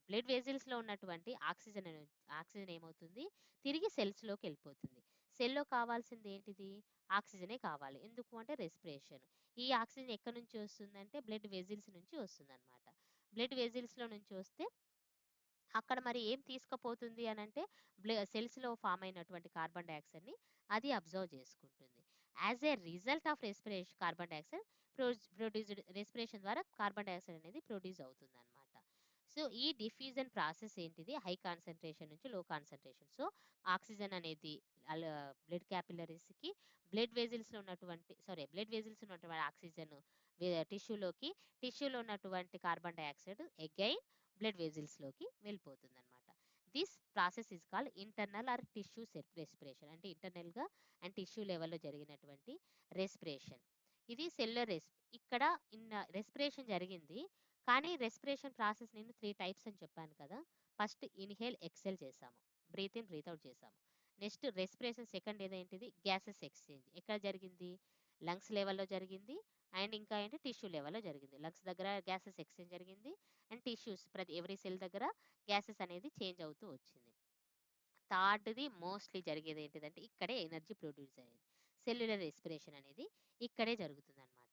బ్లడ్ వెసల్స్‌లో ఉన్నటువంటి ఆక్సిజన్ ఏమవుతుంది, తిరిగి సెల్స్‌లోకెళ్ళిపోతుంది. సెల్‌లో కావాల్సింది ఏంటిది? ఆక్సిజనే కావాలి. ఎందుకు అంటే రెస్పిరేషన్. ఈ ఆక్సిజన్ ఎక్కడి నుంచి వస్తుందంటే బ్లడ్ వెసల్స్ నుంచి వస్తుందన్నమాట. బ్లడ్ వెసల్స్‌లో నుంచి వస్తే అక్కడ మరి ఏం తీసుకుపోతుంది అనంటే సెల్స్‌లో ఫార్మ్ అయినటువంటి కార్బన్ డయాక్సైడ్‌ని అది అబ్జర్వ్ చేసుకుంటుంది. As a result of carbon dioxide produced respiration ద్వారా కార్బన్ డయాక్సైడ్ అనేది ప్రొడ్యూస్ అవుతుందన్నమాట. సో, ఈ డిఫ్యూజన్ ప్రాసెస్ ఏంటిది? హై కాన్సంట్రేషన్ నుంచి లో కాన్సంట్రేషన్. సో, ఆక్సిజన్ అనేది అల బ్లడ్ క్యాపిలరీస్‌కి బ్లడ్ వెసల్స్‌లో ఉన్నటువంటి ఆక్సిజన్ టిష్యూలోకి, టిష్యూలో ఉన్నటువంటి కార్బన్ డయాక్సైడ్ అగైన్ బ్లడ్ వెసల్స్‌లోకి వెళ్ళిపోతుందన్నమాట. This process is called internal or tissue respiration. అంటే ఇంటర్నల్‌గా అండ్ టిష్యూ లెవెల్‌లో జరిగినటువంటి రెస్పిరేషన్. ఇది సెల్యులర్ ఇక్కడ రెస్పిరేషన్ జరిగింది. కానీ రెస్పిరేషన్ ప్రాసెస్ నేను 3 టైప్స్ అని చెప్పాను కదా! ఫస్ట్ ఇన్‌హేల్, ఎక్స్‌హేల్ చేశాము. బ్రీత్ ఇన్, బ్రీత్ ఔట్ చేశాము. నెక్స్ట్ రెస్పిరేషన్ సెకండ్ ఏదేంటిది? Gases exchange. ఎక్కడ జరిగింది? లంగ్స్ లెవెల్‌లో జరిగింది. అండ్ ఇంకా ఏంటి? టిష్యూ లెవెల్‌లో జరిగింది. లంగ్స్ దగ్గర గ్యాసెస్ ఎక్స్‌చేంజ్ జరిగింది. అండ్ టిష్యూస్ ఎవ్రీ సెల్ దగ్గర గ్యాసెస్ అనేది చేంజ్ అవుతూ వచ్చింది. థర్డ్‌ది మోస్ట్‌లీ జరిగేది ఏంటిదంటే ఇక్కడే ఎనర్జీ ప్రొడ్యూస్ అయ్యేది. సెల్యులర్ రెస్పిరేషన్ అనేది ఇక్కడే జరుగుతుందన్నమాట.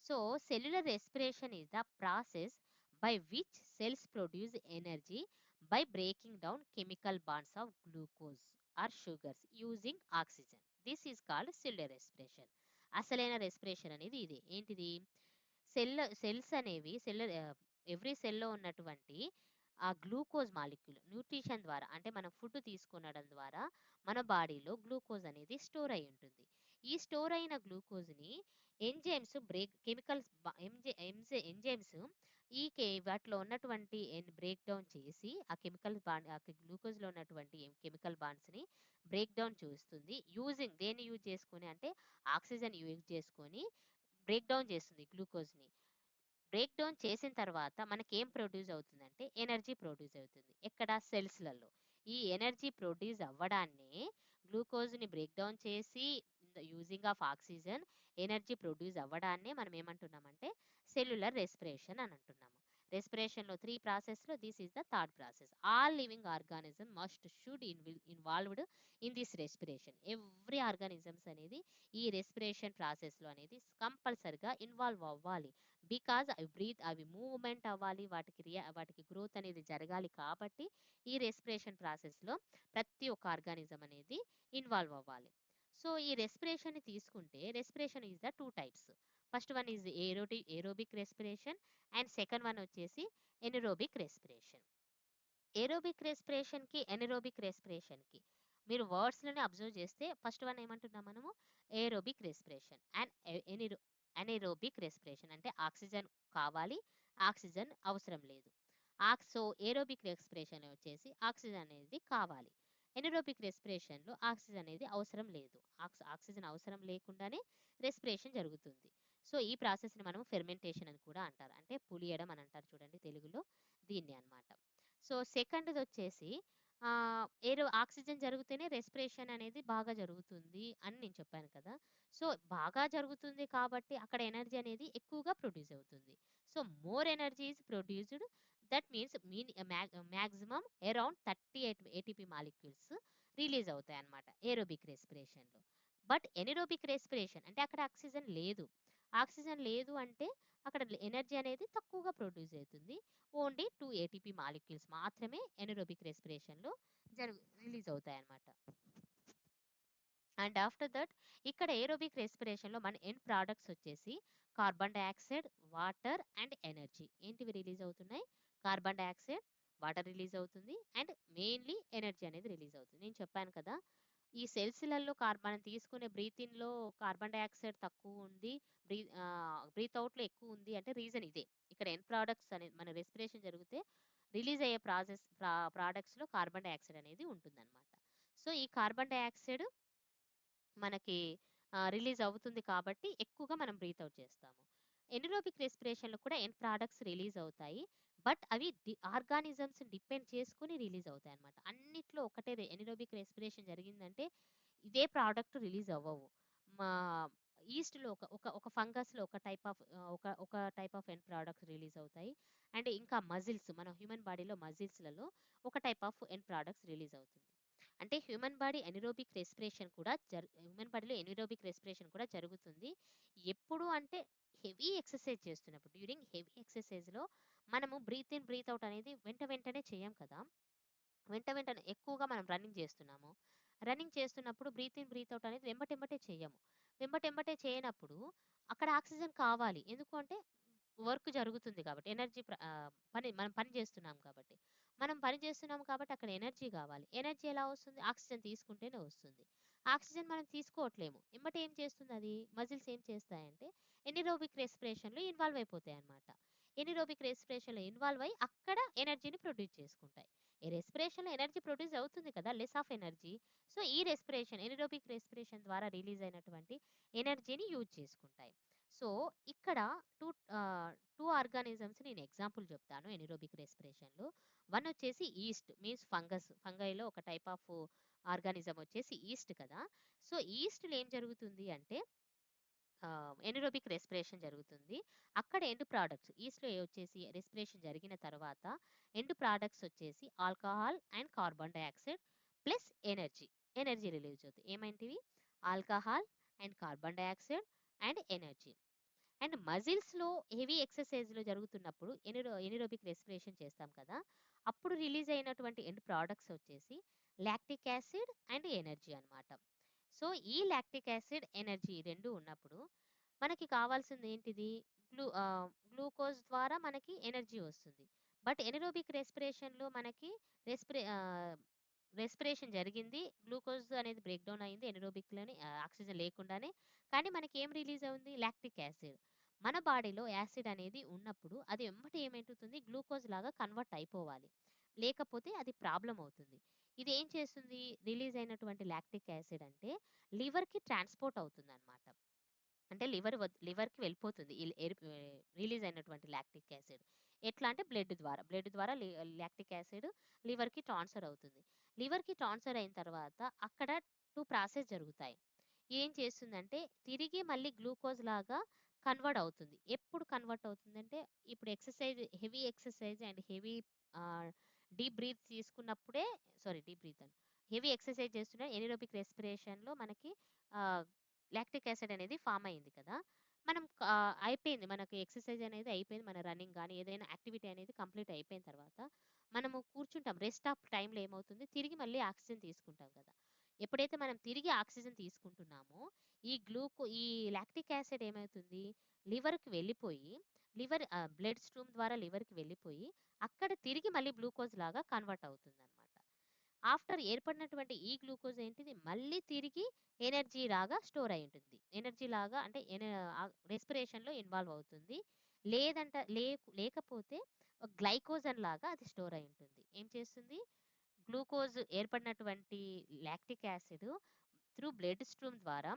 So, cellular respiration is the process by which cells produce energy by breaking down chemical bonds of glucose or sugars using oxygen. This is called cellular respiration. అసలైన రెస్పిరేషన్ అనేది ఇదే. ఏంటిది? సెల్స్ అనేవి ఎవ్రీ సెల్‌లో ఉన్నటువంటి ఆ గ్లూకోజ్ మాలిక్యూల్ న్యూట్రిషన్ ద్వారా అంటే మనం ఫుడ్ తీసుకొనడం ద్వారా మన బాడీలో గ్లూకోజ్ అనేది స్టోర్ అయి ఉంటుంది. ఈ స్టోర్ అయిన గ్లూకోజ్‌ని ఎంజైమ్స్ బ్రేక్ కెమికల్స్ బ ఎంజై ఎంజై ఎంజైమ్స్ వాటిలో ఉన్నటువంటి బ్రేక్ డౌన్ చేసి ఆ గ్లూకోజ్‌లో ఉన్నటువంటి కెమికల్ బాండ్స్‌ని బ్రేక్ డౌన్ చేస్తుంది. దేన్ని యూజ్ చేసుకొని అంటే ఆక్సిజన్ యూజ్ చేసుకొని బ్రేక్ డౌన్ చేస్తుంది గ్లూకోజ్‌ని. బ్రేక్ డౌన్ చేసిన తర్వాత మనకేం ప్రొడ్యూస్ అవుతుందంటే ఎనర్జీ ప్రొడ్యూస్ అవుతుంది. ఎక్కడ? సెల్స్‌లలో. ఈ ఎనర్జీ ప్రొడ్యూస్ అవ్వడాన్నే గ్లూకోజ్‌ని బ్రేక్ డౌన్ చేసి using of oxygen energy produce అవ్వడాన్నే మనం ఏమంటున్నామంటే సెల్యులర్ రెస్పిరేషన్ అని అంటున్నాము. రెస్పిరేషన్‌లో 3 ప్రాసెస్‌లో this is the third process. All living organism should involved in this respiration. Every organisms అనేది ఈ రెస్పిరేషన్ ప్రాసెస్‌లో అనేది కంపల్సరీగా ఇన్వాల్వ్ అవ్వాలి. బికాజ్ అవి మూవ్‌మెంట్ అవ్వాలి. వాటికి గ్రోత్ అనేది జరగాలి కాబట్టి ఈ రెస్పిరేషన్ ప్రాసెస్‌లో ప్రతి ఒక్క ఆర్గానిజం అనేది ఇన్వాల్వ్ అవ్వాలి. సో, ఈ రెస్పిరేషన్‌ని తీసుకుంటే respiration is the 2 types. First one is aerobic respiration and second one వచ్చేసి ఎనరోబిక్ రెస్పిరేషన్. ఏరోబిక్ రెస్పిరేషన్‌కి, ఎనరోబిక్ రెస్పిరేషన్‌కి మీరు వర్డ్స్‌లోనే అబ్జర్వ్ చేస్తే ఫస్ట్ వన్ ఏమంటున్నాం మనము ఏరోబిక్ రెస్పిరేషన్ అండ్ అనెరోబిక్ రెస్పిరేషన్ అంటే ఆక్సిజన్ కావాలి, ఆక్సిజన్ అవసరం లేదు. సో ఏరోబిక్ రెస్పిరేషన్ వచ్చేసి ఆక్సిజన్ అనేది కావాలి. ఎనరోబిక్ రెస్పిరేషన్‌లో ఆక్సిజన్ అనేది అవసరం లేదు. ఆక్సిజన్ అవసరం లేకుండానే రెస్పిరేషన్ జరుగుతుంది. సో ఈ ప్రాసెస్‌ని మనం ఫెర్మెంటేషన్ అని కూడా అంటారు. అంటే పులియడం అని అంటారు చూడండి తెలుగులో దీన్ని అన్నమాట. సో సెకండ్‌దొచ్చేసి ఆక్సిజన్ జరిగితేనే రెస్పిరేషన్ అనేది బాగా జరుగుతుంది అని నేను చెప్పాను కదా! సో బాగా జరుగుతుంది కాబట్టి అక్కడ ఎనర్జీ అనేది ఎక్కువగా ప్రొడ్యూస్ అవుతుంది. So more energy is produced. That means maximum around 38 ATP molecules release అవుతాయన్నమాట ఏరోబిక్ రెస్పిరేషన్‌లో. బట్ ఎనెరోబిక్ రెస్పిరేషన్ అంటే అక్కడ ఆక్సిజన్ లేదు. ఆక్సిజన్ లేదు అంటే అక్కడ ఎనర్జీ అనేది తక్కువగా ప్రొడ్యూస్ అవుతుంది. ఓన్లీ 2 ఏటీపీ మాలిక్యూల్స్ మాత్రమే ఎనెరోబిక్ రెస్పిరేషన్‌లో రిలీజ్ అవుతాయన్నమాట. అండ్ ఆఫ్టర్ దట్ ఇక్కడ ఏరోబిక్ రెస్పిరేషన్‌లో మన ఎండ్ ప్రొడక్ట్స్ వచ్చేసి carbon dioxide, water and energy. ఏంటివి రిలీజ్ అవుతున్నాయి? కార్బన్ డయాక్సైడ్, వాటర్ రిలీజ్ అవుతుంది అండ్ మెయిన్‌లీ ఎనర్జీ అనేది రిలీజ్ అవుతుంది. నేను చెప్పాను కదా! ఈ సెల్స్‌లలో మనం తీసుకునే బ్రీత్ ఇన్‌లో కార్బన్ డయాక్సైడ్ తక్కువ ఉంది. బ్రీత్ అవుట్‌లో ఎక్కువ ఉంది అంటే రీజన్ ఇదే. ఇక్కడ ఎండ్ ప్రొడక్ట్స్ అనేది మన రెస్పిరేషన్ జరిగితే రిలీజ్ అయ్యే ప్రొడక్ట్స్‌లో కార్బన్ డయాక్సైడ్ అనేది ఉంటుందన్నమాట. సో ఈ కార్బన్ డయాక్సైడ్ మనకి రిలీజ్ అవుతుంది కాబట్టి ఎక్కువగా మనం బ్రీత్ అవుట్ చేస్తాము. ఎనెరోబిక్ రెస్పిరేషన్‌లో కూడా ఎండ్ ప్రొడక్ట్స్ రిలీజ్ అవుతాయి. బట్ అవి ఆర్గానిజమ్స్ డిపెండ్ చేసుకొని రిలీజ్ అవుతాయన్నమాట. అన్నిట్లో ఒకటే ఎనెరోబిక్ రెస్పిరేషన్ జరిగిందంటే ఇదే ప్రొడక్ట్ రిలీజ్ అవ్వవు. మా ఈస్ట్‌లో ఒక ఫంగస్‌లో ఒక type of end products release అవుతాయి. అండ్ ఇంకా మన హ్యూమన్ బాడీలో మజిల్స్‌లలో ఒక type of end products release అవుతుంది. అంటే హ్యూమన్ బాడీలో ఎనిరోబిక్ రెస్పిరేషన్ కూడా జరుగుతుంది. ఎప్పుడు అంటే హెవీ ఎక్సర్సైజ్ చేస్తున్నప్పుడు డ్యూరింగ్ హెవీ ఎక్సర్సైజ్‌లో మనము బ్రీత్ ఇన్, బ్రీత్ అవుట్ అనేది వెంటనే చేయం కదా! వెంటనే ఎక్కువగా మనం రన్నింగ్ చేస్తున్నాము. రన్నింగ్ చేస్తున్నప్పుడు బ్రీత్ ఇన్, బ్రీత్ అవుట్ అనేది వెంబటెంబటే చెయ్యము. వెంబటెంబటే చేయనప్పుడు అక్కడ ఆక్సిజన్ కావాలి. ఎందుకు అంటే వర్క్ జరుగుతుంది కాబట్టి. మనం పని చేస్తున్నాం కాబట్టి. మనం పని చేస్తున్నాం కాబట్టి అక్కడ ఎనర్జీ కావాలి. ఎనర్జీ ఎలా వస్తుంది? ఆక్సిజన్ తీసుకుంటేనే వస్తుంది. ఆక్సిజన్ మనం తీసుకోవట్లేము. ఎమ్మటే ఏం చేస్తుంది అది? మజిల్స్ ఏం చేస్తాయంటే ఎనిరోబిక్ రెస్పిరేషన్‌లో ఇన్వాల్వ్ అయిపోతాయన్నమాట. ఎనిరోబిక్ రెస్పిరేషన్‌లో ఇన్వాల్వ్ అయ్యి అక్కడ ఎనర్జీని ప్రొడ్యూస్ చేసుకుంటాయి. ఈ రెస్పిరేషన్‌లో ఎనర్జీ ప్రొడ్యూస్ అవుతుంది కదా! Less of energy. సో, ఈ ఎనెరోబిక్ రెస్పిరేషన్ ద్వారా రిలీజ్ అయినటువంటి ఎనర్జీని యూజ్ చేసుకుంటాయి. సో, ఇక్కడ 2 2 ఆర్గానిజమ్స్ నేను ఎగ్జాంపుల్ చెప్తాను ఎనెరోబిక్ రెస్పిరేషన్‌లో. వన్ వచ్చేసి ఈస్ట్ మీన్స్ ఫంగస్. ఫంగైలో ఒక టైప్ ఆఫ్ ఆర్గానిజం వచ్చేసి ఈస్ట్ కదా! సో, ఈస్ట్‌లో ఏం జరుగుతుంది అంటే ఎనెరోబిక్ రెస్పిరేషన్ జరుగుతుంది. అక్కడ ఎండ్ ప్రొడక్ట్స్ ఈస్ట్‌లో వచ్చేసి రెస్పిరేషన్ జరిగిన తర్వాత ఎండ్ ప్రొడక్ట్స్ వచ్చేసి alcohol and carbon dioxide plus energy. Energy release అవుతాయి. ఏమేంటివి? Alcohol and carbon dioxide and energy. And మజిల్స్‌లో హెవీ ఎక్సర్సైజ్‌లో జరుగుతున్నప్పుడు ఎనెరోబిక్ రెస్పిరేషన్ చేస్తాం కదా! అప్పుడు రిలీజ్ అయినటువంటి ఎండ్ ప్రొడక్ట్స్ వచ్చేసి లాక్టిక్ యాసిడ్ అండ్ ఎనర్జీ అన్నమాట. సో, ఈ లాక్టిక్ యాసిడ్, ఎనర్జీ 2 ఉన్నప్పుడు మనకి కావాల్సింది ఏంటిది? గ్లూకోజ్ ద్వారా మనకి ఎనర్జీ వస్తుంది. బట్ ఎనెరోబిక్ రెస్పిరేషన్‌లో మనకి రెస్పిరే ఆహ్, రెస్పిరేషన్ జరిగింది. గ్లూకోజ్ అనేది బ్రేక్ డౌన్ అయింది ఎనెరోబిక్‌లోని ఆక్సిజన్ లేకుండానే. కానీ మనకి ఏం రిలీజ్ అవుంది? Lactic acid. మన బాడీలో యాసిడ్ అనేది ఉన్నప్పుడు అది ఎమ్మటే ఏమైతుంది? గ్లూకోజ్ లాగా కన్వర్ట్ అయిపోవాలి. లేకపోతే అది ప్రాబ్లమ్ అవుతుంది. ఇది ఏం చేస్తుంది? రిలీజ్ అయినటువంటి లాక్టిక్ యాసిడ్ అంటే లివర్‌కి ట్రాన్స్‌పోర్ట్ అవుతుందన్నమాట. అంటే లివర్‌కి వెళ్ళిపోతుంది. రిలీజ్ అయినటువంటి లాక్టిక్ యాసిడ్. ఎట్లా అంటే బ్లడ్ ద్వారా లాక్టిక్ యాసిడ్ లివర్‌కి ట్రాన్స్‌ఫర్ అవుతుంది. లివర్‌కి ట్రాన్స్‌ఫర్ అయిన తర్వాత అక్కడ 2 ప్రాసెస్ జరుగుతాయి. ఏం చేస్తుందంటే తిరిగి మళ్ళీ గ్లూకోజ్ లాగా కన్వర్ట్ అవుతుంది. ఎప్పుడు కన్వర్ట్ అవుతుందంటే, ఇప్పుడు హెవీ ఎక్సర్సైజ్ అండ్ హెవీ ఆహ్, డీప్ బ్రీత్ తీసుకున్నప్పుడే డీప్ బ్రీత్ అని. హెవీ ఎక్సర్సైజ్ చేస్తున్న ఎనిరోబిక్ రెస్పిరేషన్‌లో మనకి ఆహ్, లాక్టిక్ యాసిడ్ అనేది ఫార్మ్ అయింది కదా! మనం అయిపోయింది. మనకి ఎక్సర్సైజ్ అనేది అయిపోయింది. మన రన్నింగ్ గాని, ఏదైనా యాక్టివిటీ అనేది కంప్లీట్ అయిపోయిన తర్వాత, మనము కూర్చుంటాం. రెస్ట్ ఆఫ్ టైమ్‌లో ఏమవుతుంది, తిరిగి మళ్ళీ ఆక్సిజన్ తీసుకుంటాం కదా! ఎప్పుడైతే మనం తిరిగి ఆక్సిజన్ తీసుకుంటున్నామో, ఈ లాక్టిక్ యాసిడ్ ఏమవుతుంది, లివర్‌కి వెళ్ళిపోయి, బ్లడ్ స్ట్రీమ్ ద్వారా లివర్‌కి వెళ్ళిపోయి, అక్కడ తిరిగి మళ్ళీ గ్లూకోజ్ లాగా కన్వర్ట్ అవుతుందన్నమాట. ఆఫ్టర్ ఏర్పడినటువంటి ఈ గ్లూకోజ్ ఏంటిది, మళ్ళీ తిరిగి ఎనర్జీ లాగా స్టోర్ అయి ఉంటుంది. ఎనర్జీ లాగా అంటే రెస్పిరేషన్‌లో ఇన్వాల్వ్ అవుతుంది. లేకపోతే గ్లైకోజన్ లాగా అది స్టోర్ అయి ఉంటుంది. ఏం చేస్తుంది, గ్లూకోజ్ ఏర్పడినటువంటి lactic acid through blood stream ద్వారా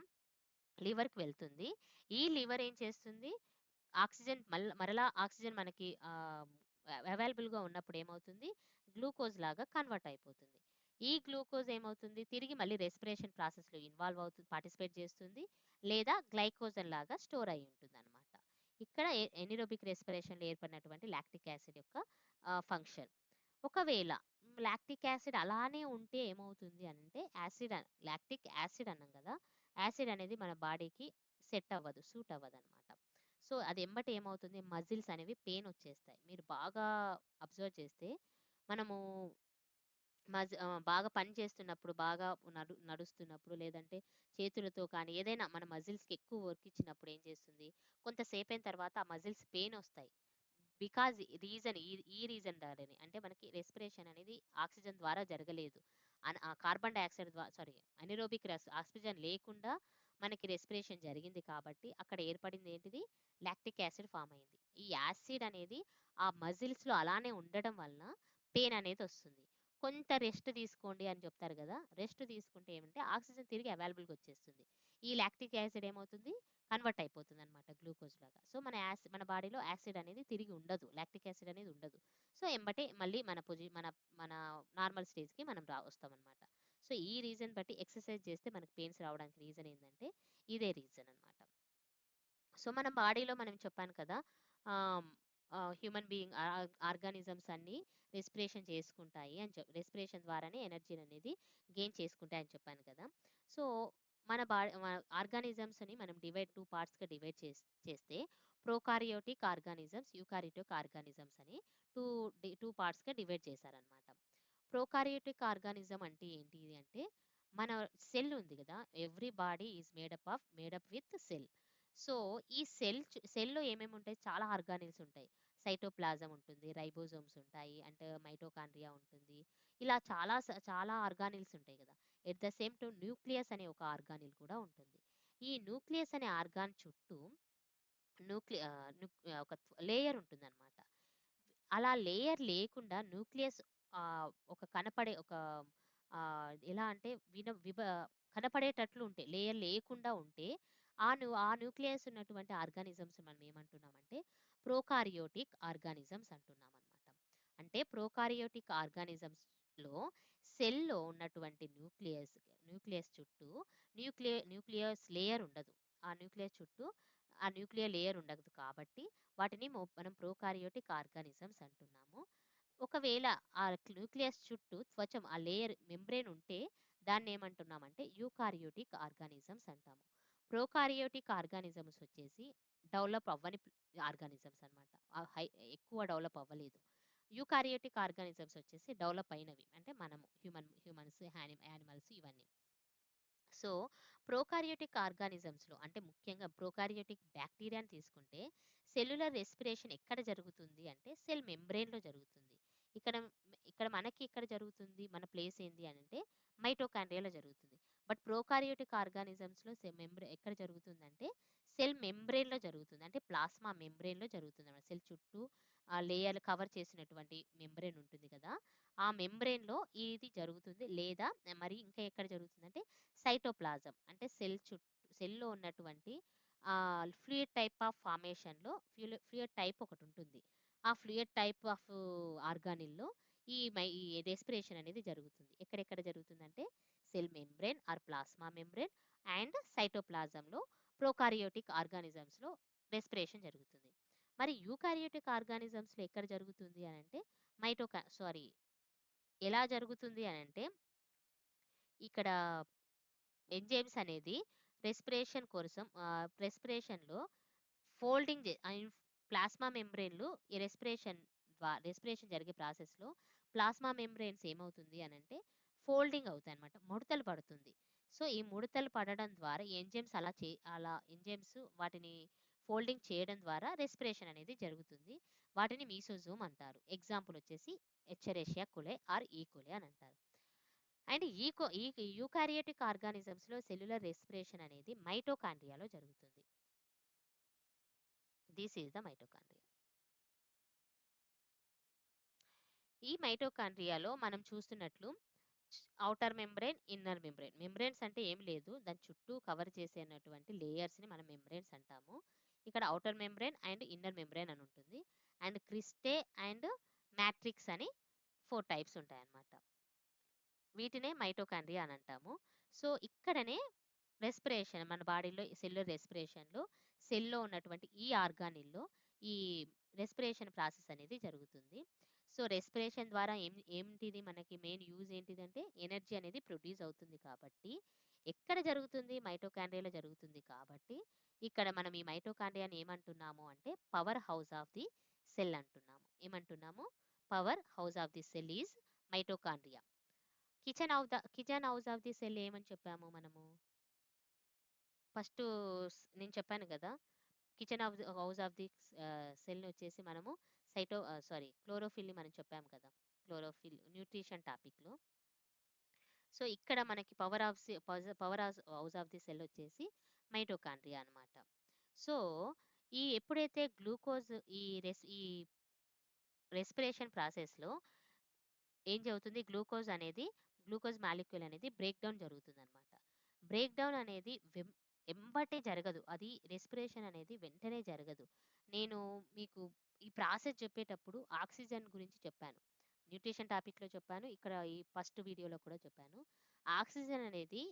లివర్‌కి వెళ్తుంది. ఈ లివర్ ఏం చేస్తుంది, మరలా ఆక్సిజన్ మనకి అవైలబుల్‌గా ఉన్నప్పుడు ఏమవుతుంది, గ్లూకోజ్ లాగా కన్వర్ట్ అయిపోతుంది. ఈ గ్లూకోజ్ ఏమవుతుంది, తిరిగి మళ్ళీ రెస్పిరేషన్ ప్రాసెస్‌లో పార్టిసిపేట్ చేస్తుంది. లేదా గ్లైకోజన్ లాగా స్టోర్ అయ్యి ఉంటుందన్నమాట. ఇక్కడ ఎనిరోబిక్ రెస్పిరేషన్‌లో ఏర్పడినటువంటి లాక్టిక్ యాసిడ్ యొక్క ఫంక్షన్. ఒకవేళ లాక్టిక్ యాసిడ్ అలానే ఉంటే ఏమవుతుంది అనంటే, లాక్టిక్ యాసిడ్ అన్నాం కదా! యాసిడ్ అనేది మన బాడీకి సూట్ అవ్వదనమాట. సో, అది ఎంబటే ఏమవుతుంది, మజిల్స్ అనేవి పెయిన్ వచ్చేస్తాయి. మీరు బాగా అబ్జర్వ్ చేస్తే, మనము బాగా పని చేస్తున్నప్పుడు, బాగా నడుస్తున్నప్పుడు, లేదంటే చేతులతో కానీ, ఏదైనా మన మజిల్స్‌కి ఎక్కువ వర్క్ ఇచ్చినప్పుడు ఏం చేస్తుంది, కొంతసేపయిన తర్వాత ఆ మజిల్స్ పెయిన్ ఒస్తాయి. బికాజ్ ఈ రీజన్ ద్వారానే. అంటే మనకి రెస్పిరేషన్ అనేది ఆక్సిజన్ ద్వారా జరగలేదు. కార్బన్ డయాక్సైడ్ అనెరోబిక్ ఆక్సిజన్ లేకుండా మనకి రెస్పిరేషన్ జరిగింది కాబట్టి, అక్కడ ఏర్పడింది ఏంటిది, లాక్టిక్ యాసిడ్ ఫార్మ్ అయింది. ఈ యాసిడ్ అనేది ఆ మజిల్స్‌లో అలానే ఉండడం వలన పెయిన్ అనేది వస్తుంది. కొంత రెస్ట్ తీసుకోండి అని చెప్తారు కదా! రెస్ట్ తీసుకుంటే ఏమంటే ఆక్సిజన్ తిరిగి అవైలబుల్‌గా వచ్చేస్తుంది. ఈ లాక్టిక్ యాసిడ్ ఏమవుతుంది, కన్వర్ట్ అయిపోతుందనమాట గ్లూకోజ్ లాగా. సో, మన బాడీలో యాసిడ్ అనేది తిరిగి ఉండదు. లాక్టిక్ యాసిడ్ అనేది ఉండదు. సో, ఎంబటే మళ్ళీ మన మన నార్మల్ స్టేజ్‌కి మనం వస్తామనమాట. సో, ఈ రీజన్ బట్టి ఎక్సర్సైజ్ చేస్తే మనకు పెయిన్స్ రావడానికి రీజన్ ఏందంటే, ఇదే రీజన్ అనమాట. సో, మన బాడీలో మనం చెప్పాను కదా! ఆహ్, హ్యూమన్ బీయింగ్ ఆర్గానిజమ్స్ అన్నీ రెస్పిరేషన్ చేసుకుంటాయి రెస్పిరేషన్ ద్వారానే ఎనర్జీని అనేది గెయిన్ చేసుకుంటాయని చెప్పాను కదా! సో, మన ఆర్గానిజమ్స్‌ని మనం 2 పార్ట్స్‌గా డివైడ్ చేస్తే ప్రోకారియోటిక్ ఆర్గానిజమ్స్, యూకారియోటిక్ ఆర్గానిజమ్స్ అని 2 పార్ట్స్‌గా డివైడ్ చేశారనమాట. ప్రోకారియోటిక్ ఆర్గానిజం అంటే ఏంటి అంటే, మన సెల్ ఉంది కదా! Every body is made up with cell. So, ఈ సెల్‌లో ఏమేమి ఉంటాయి, చాలా ఆర్గానిల్స్ ఉంటాయి. సైటోప్లాజం ఉంటుంది, రైబోజోమ్స్ ఉంటాయి, అంటే మైటోకాండ్రియా ఉంటుంది. ఇలా చాలా ఆర్గానిల్స్ ఉంటాయి కదా! At the same time nucleus అనే ఒక ఆర్గానిల్ కూడా ఉంటుంది. ఈ న్యూక్లియస్ అనే ఆర్గాన్ చుట్టూ ఒక లేయర్ ఉంటుందన్నమాట. అలా లేయర్ లేకుండా న్యూక్లియస్ ఒక కనపడే ఒక ఎలా అంటే విన విభ కనపడేటట్లు ఉంటే, లేయర్ లేకుండా ఉంటే, ఆ న్యూక్లియస్ ఉన్నటువంటి ఆర్గానిజమ్స్ మనం ఏమంటున్నామంటే ప్రోకారియోటిక్ ఆర్గానిజమ్స్ అంటున్నామనమాట. అంటే ప్రోకారియోటిక్ ఆర్గానిజమ్స్‌లో సెల్‌లో ఉన్నటువంటి న్యూక్లియస్ చుట్టూ న్యూక్లియస్ లేయర్ ఉండదు. ఆ న్యూక్లియస్ చుట్టూ ఆ న్యూక్లియర్ లేయర్ ఉండదు కాబట్టి, వాటిని మనం ప్రోకారియోటిక్ ఆర్గానిజమ్స్ అంటున్నాము. ఒకవేళ ఆ న్యూక్లియస్ చుట్టూ ఆ లేయర్ మెంబ్రేన్ ఉంటే దాన్నేమంటున్నామంటే యూకారియోటిక్ ఆర్గానిజమ్స్ అంటాము. ప్రోకారియోటిక్ ఆర్గానిజమ్స్ వచ్చేసి డెవలప్ అవ్వని ఆర్గానిజమ్స్ అన్నమాట. ఎక్కువ డెవలప్ అవ్వలేదు. యూకారియోటిక్ ఆర్గానిజమ్స్ వచ్చేసి డెవలప్ అయినవి. అంటే మనము హ్యూమన్స్, యానిమల్స్ ఇవన్నీ. సో, ప్రోకారియోటిక్ ఆర్గానిజమ్స్‌లో అంటే ముఖ్యంగా ప్రోకారియోటిక్ బ్యాక్టీరియాని తీసుకుంటే, సెల్యులర్ రెస్పిరేషన్ ఎక్కడ జరుగుతుంది అంటే సెల్ మెంబ్రేన్‌లో జరుగుతుంది. ఇక్కడ మనకి ఎక్కడ జరుగుతుంది, మన ప్లేస్ ఏంది అనంటే మైటోకాండ్రియాలో జరుగుతుంది. బట్ ప్రోకారియోటిక్ ఆర్గానిజమ్స్‌లో ఎక్కడ జరుగుతుందంటే సెల్ మెంబ్రేన్‌లో జరుగుతుంది. అంటే ప్లాస్మా మెంబ్రేన్‌లో జరుగుతుందన్నమాట. సెల్ చుట్టూ లేయర్ కవర్ చేసినటువంటి మెంబ్రేన్ ఉంటుంది కదా! ఆ మెంబ్రేన్‌లో ఇది జరుగుతుంది. లేదా మరి ఇంకా ఎక్కడ జరుగుతుందంటే సైటోప్లాజం అంటే సెల్‌లో ఉన్నటువంటి ఫ్లూయిడ్ టైప్ ఆఫ్ ఫార్మేషన్‌లో ఫ్లూయిడ్ టైప్ ఒకటుంటుంది. ఆ ఫ్లూయిడ్ టైప్ ఆఫ్ ఆర్గానిల్‌లో ఈ రెస్పిరేషన్ అనేది జరుగుతుంది. ఎక్కడెక్కడ జరుగుతుందంటే cell membrane or plasma membrane and సైటోప్లాజంలో ప్రోకారియోటిక్ ఆర్గానిజమ్స్‌లో రెస్పిరేషన్ జరుగుతుంది. మరి యూకారియోటిక్ ఆర్గానిజమ్స్‌లో ఎక్కడ జరుగుతుంది అనంటే సారీ, ఎలా జరుగుతుంది అనంటే ఇక్కడ ఎంజైమ్స్ అనేది రెస్పిరేషన్‌లో ఫోల్డింగ్ ప్లాస్మా మెంబ్రేన్‌లు ఈ రెస్పిరేషన్ జరిగే ప్రాసెస్‌లో ప్లాస్మా మెంబ్రేన్స్ ఏమవుతుంది అనంటే ఫోల్డింగ్ అవుతాయన్నమాట. ముడతలు పడుతుంది. సో, ఈ ముడతలు పడడం ద్వారా అలా ఎంజైమ్స్ వాటిని ఫోల్డింగ్ చేయడం ద్వారా రెస్పిరేషన్ అనేది జరుగుతుంది. వాటిని మీసోజోమ్ అంటారు. ఎగ్జాంపుల్ వచ్చేసి ఎచ్చెరేషియా కొలై ఆర్ ఈ కొలై అని అంటారు. అండ్ ఈ యూకారియోటిక్ ఆర్గానిజమ్స్‌లో సెల్యులర్ రెస్పిరేషన్ అనేది మైటోకాండ్రియాలో జరుగుతుంది. This is the mitochondria. ఈ మైటోకాండ్రియాలో మనం చూస్తున్నట్లు outer membrane, inner membrane. Membranes అంటే ఏమి లేదు. దాని చుట్టూ కవర్ చేసేనటువంటి లేయర్స్‌ని మనం మెంబ్రేన్స్ అంటాము. ఇక్కడ outer membrane and inner membrane అని ఉంటుంది. అండ్ క్రిస్టే అండ్ మ్యాట్రిక్స్ అని 4 టైప్స్ ఉంటాయన్నమాట. వీటినే మైటోకాండ్రియా అని అంటాము. సో, ఇక్కడనే మన బాడీలో సెల్యులర్ రెస్పిరేషన్‌లో సెల్‌లో ఉన్నటువంటి ఈ ఆర్గానిల్‌లో ఈ రెస్పిరేషన్ ప్రాసెస్ అనేది జరుగుతుంది. సో, రెస్పిరేషన్ ద్వారా ఏంటిది మనకి మెయిన్ యూజ్ ఏంటిదంటే ఎనర్జీ అనేది ప్రొడ్యూస్ అవుతుంది కాబట్టి, ఎక్కడ జరుగుతుంది? మైటోకాండ్రియాలో జరుగుతుంది కాబట్టి, ఇక్కడ మనం ఈ మైటోకాండ్రియాని ఏమంటున్నాము అంటే power house of the cell అంటున్నాము. ఏమంటున్నాము? Power house of the cell is mitochondria. Kitchen house of the cell ఏమని చెప్పాము మనము? ఫస్టు నేను చెప్పాను గదా! హౌస్ ఆఫ్ ది సెల్‌ని వచ్చేసి మనము క్లోరోఫిల్‌ని మనం చెప్పాము కదా! న్యూట్రిషన్ టాపిక్‌లో. సో, ఇక్కడ మనకి power house of the cell వచ్చేసి మైటోకాండ్రియా అన్నమాట. సో, ఎప్పుడైతే ఈ రెస్పిరేషన్ ప్రాసెస్‌లో ఏం జరుగుతుంది? గ్లూకోజ్ మాలిక్యూల్ అనేది బ్రేక్ డౌన్ జరుగుతుందనమాట. బ్రేక్ డౌన్ అనేది ఎంబటే జరగదు. అది రెస్పిరేషన్ అనేది వెంటనే జరగదు. నేను మీకు ఈ ప్రాసెస్ చెప్పేటప్పుడు ఆక్సిజన్ గురించి చెప్పాను. న్యూట్రిషన్ టాపిక్‌లో చెప్పాను. ఇక్కడ ఈ ఫస్ట్ వీడియోలో కూడా చెప్పాను. ఆక్సిజన్ అనేది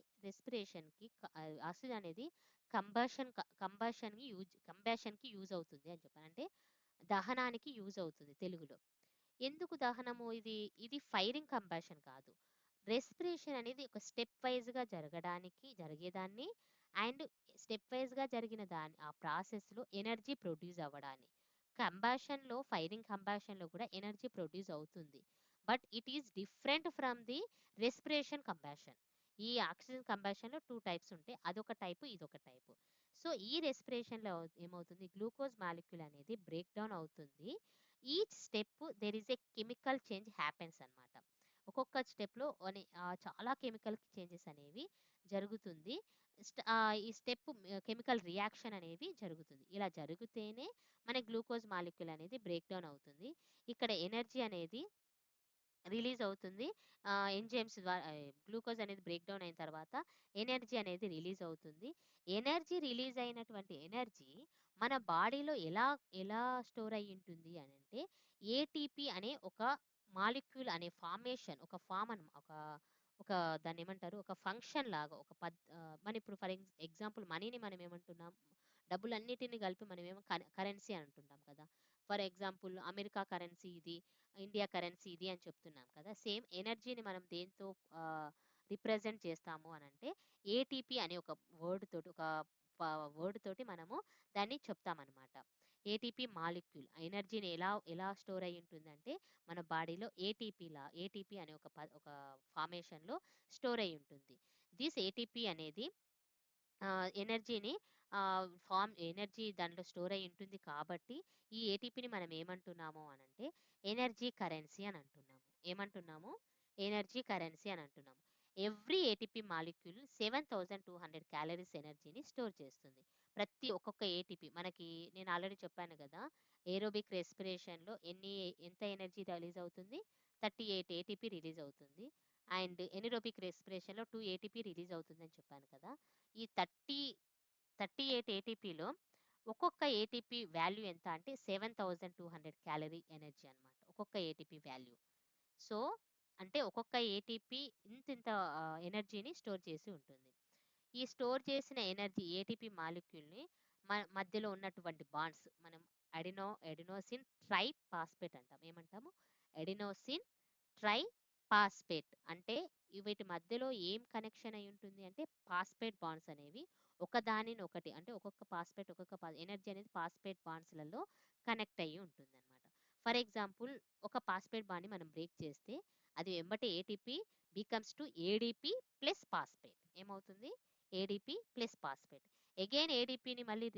ఆక్సిజన్ అనేది కంబషన్‌కి యూజ్ అవుతుంది అని చెప్పాను. అంటే దహనానికి యూజ్ అవుతుంది తెలుగులో. ఎందుకు దహనము ఇది? ఇది ఫైరింగ్ కంబాషన్ కాదు. రెస్పిరేషన్ అనేది ఒక స్టెప్ వైస్‌గా జరిగేదాన్ని అండ్ స్టెప్ వైస్‌గా జరిగిన ఆ ప్రాసెస్‌లో ఎనర్జీ ప్రొడ్యూస్ అవ్వడాన్ని. ఫైరింగ్ కంబాషన్‌లో కూడా ఎనర్జీ ప్రొడ్యూస్ అవుతుంది. But it is different from the respiration combustion. ఈ ఆక్సిజన్ కంబాషన్‌లో 2 టైప్స్ ఉంటాయి. అదొక టైపు, ఇదొక టైపు. సో, ఈ రెస్పిరేషన్‌లో ఏమవుతుంది? గ్లూకోజ్ మాలిక్యూల్ అనేది బ్రేక్ డౌన్ అవుతుంది. Each step there is a chemical change happens అన్నమాట. ఒక్కొక్క స్టెప్‌లో చాలా కెమికల్ చేంజెస్ అనేవి జరుగుతుంది. ఈ స్టెప్ కెమికల్ రియాక్షన్ అనేది జరుగుతుంది. ఇలా జరిగితేనే మన గ్లూకోజ్ మాలిక్యూల్ అనేది బ్రేక్ డౌన్ అవుతుంది. ఇక్కడ ఎనర్జీ అనేది రిలీజ్ అవుతుంది. గ్లూకోజ్ అనేది బ్రేక్ డౌన్ అయిన తర్వాత ఎనర్జీ అనేది రిలీజ్ అవుతుంది. రిలీజ్ అయినటువంటి ఎనర్జీ మన బాడీలో ఎలా స్టోర్ అయ్యి ఉంటుంది అనంటే ఏటీపీ అనే ఒక మాలిక్యూల్ అనే ఫార్మేషన్ ఒక ఫార్మ్ అన్ ఒక ఒక దాన్నేమంటారు? ఒక ఫంక్షన్ లాగా మన ఇప్పుడు ఎగ్జాంపుల్ మనీని మనం ఏమంటున్నాం? డబ్బులన్నిటిని కలిపి మనమేమో కరెన్సీ అంటుంటాం కదా! ఫర్ ఎగ్జాంపుల్ అమెరికా కరెన్సీ ఇది, ఇండియా కరెన్సీ ఇది అని చెప్తున్నాం కదా! సేమ్ ఎనర్జీని మనం దేనితో రిప్రజెంట్ చేస్తాము అనంటే ఏటీపీ అనే ఒక వర్డ్ తోటి మనము దాన్ని చెప్తామనమాట. ఏటీపీ మాలిక్యూల్ ఎనర్జీని ఎలా స్టోర్ అయ్యి ఉంటుందంటే మన బాడీలో ఏటీపీ అనే ఒక ఫార్మేషన్‌లో స్టోర్ అయ్యి ఉంటుంది. ఏటీపీ అనేది ఎనర్జీని ఎనర్జీ దాంట్లో స్టోర్ అయ్యి ఉంటుంది కాబట్టి, ఈ ఏటీపీని మనం ఏమంటున్నాము అనంటే, ఎనర్జీ కరెన్సీ అని అంటున్నాము. ఏమంటున్నాము? ఎనర్జీ కరెన్సీ అని అంటున్నాము. ఎవ్రీ ఏటీపీ మాలిక్యూల్ 7200 క్యాలరీస్ ఎనర్జీని స్టోర్ చేస్తుంది. ఒక్కొక్క ఏటీపీ మనకి నేను ఆల్రెడీ చెప్పాను కదా! ఏరోబిక్ రెస్పిరేషన్‌లో ఎంత ఎనర్జీ రిలీజ్ అవుతుంది? 38 ఏటీపీ రిలీజ్ అవుతుంది. అండ్ ఎనరోబిక్ రెస్పిరేషన్‌లో 2 ఏటీపీ రిలీజ్ అవుతుందని చెప్పాను కదా! ఈ 38 ఏటీపీలో ఒక్కొక్క ఏటీపీ వాల్యూ ఎంత అంటే 7200 క్యాలరీ ఎనర్జీ అన్నమాట. ఒక్కొక్క ఏటీపీ వాల్యూ. సో, అంటే ఒక్కొక్క ఏటీపీ ఇంతింత ఎనర్జీని స్టోర్ చేసి ఉంటుంది. ఈ స్టోర్ చేసిన ఏటీపీ మాలిక్యూల్‌ని మధ్యలో ఉన్నటువంటి బాండ్స్ మనం ఎడినోసిన్ ట్రై పాస్పేట్ అంటాం. ఏమంటాము? ఎడినోసిన్ ట్రై పాస్పేట్ అంటే వీటి మధ్యలో ఏం కనెక్షన్ అయి ఉంటుంది అంటే పాస్పేట్ బాండ్స్ అనేవి ఒకదానినొకటి అంటే ఒక్కొక్క ఎనర్జీ అనేది పాస్పేట్ బాండ్స్లలో కనెక్ట్ అయ్యి ఉంటుందన్నమాట. ఫర్ ఎగ్జాంపుల్ ఒక పాస్పేట్ బాండ్ని మనం బ్రేక్ చేస్తే అది వెంబటే ATP becomes to ADP plus phosphate. ఏమవుతుంది? ADP plus phosphate. అగైన్ ఏడీపీని మళ్ళీ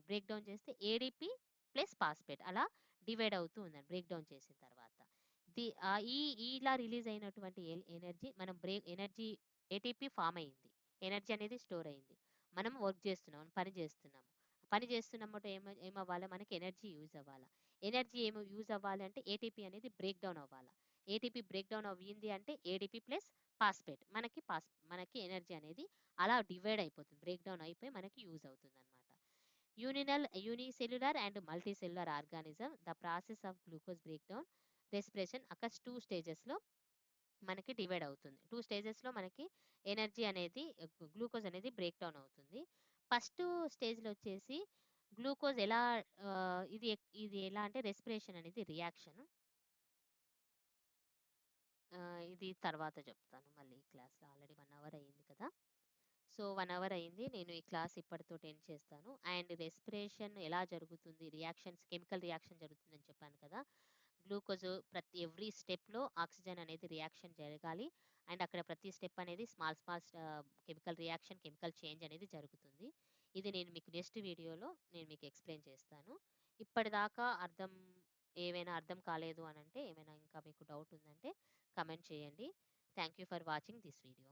బ్రేక్ డౌన్ చేస్తే ఏడీపీ ప్లస్ పాస్పేట్ అలా డివైడ్ అవుతూ ఉందండి బ్రేక్ డౌన్ చేసిన తర్వాత. ఈ ఇలా రిలీజ్ అయినటువంటి ఎనర్జీ ఏటీపీ ఫామ్ అయింది. ఎనర్జీ అనేది స్టోర్ అయింది. మనం వర్క్ చేస్తున్నాం, పని చేస్తున్నాము. పని చేస్తున్నప్పుడు ఏమవ్వాలి? మనకి ఎనర్జీ యూజ్ అవ్వాలి. ఎనర్జీ ఏమో యూజ్ అవ్వాలి అంటే ఏటీపీ అనేది బ్రేక్ డౌన్ అవ్వాలి. ఏటీపీ బ్రేక్ డౌన్ అయ్యింది అంటే ఏడీపీ ప్లస్ పాస్పేట్ మనకి ఎనర్జీ అనేది అలా డివైడ్ అయిపోతుంది. బ్రేక్ డౌన్ అయిపోయి మనకి యూజ్ అవుతుంది అనమాట. Unicellular and multicellular organism the process of glucose break down respiration occurs 2 స్టేజెస్లో మనకి డివైడ్ అవుతుంది. 2 స్టేజెస్లో మనకి ఎనర్జీ అనేది గ్లూకోజ్ అనేది బ్రేక్ డౌన్ అవుతుంది. ఫస్ట్ స్టేజ్లో వచ్చేసి గ్లూకోజ్ ఎలా ఇది ఎలా అంటే రెస్పిరేషన్ అనేది రియాక్షన్. ఇది తర్వాత చెప్తాను మళ్ళీ ఈ క్లాస్లో. ఆల్రెడీ 1 అవర్ అయింది కదా. సో 1 అవర్ అయింది. నేను ఈ క్లాస్ ఇప్పటితోటి ఎండ్ చేస్తాను. అండ్ రెస్పిరేషన్ ఎలా జరుగుతుంది, కెమికల్ రియాక్షన్ జరుగుతుందని చెప్పాను కదా. గ్లూకోజ్ ఎవ్రీ స్టెప్లో ఆక్సిజన్ అనేది రియాక్షన్ జరగాలి. అండ్ అక్కడ ప్రతి స్టెప్ అనేది small chemical reaction, chemical change అనేది జరుగుతుంది. ఇది నేను మీకు నెక్స్ట్ వీడియోలో నేను మీకు ఎక్స్ప్లెయిన్ చేస్తాను. ఇప్పటిదాకా ఏమైనా అర్థం కాలేదు అని అంటే, ఏమైనా ఇంకా మీకు డౌట్ ఉందంటే కమెంట్ చేయండి. Thank you for watching this video.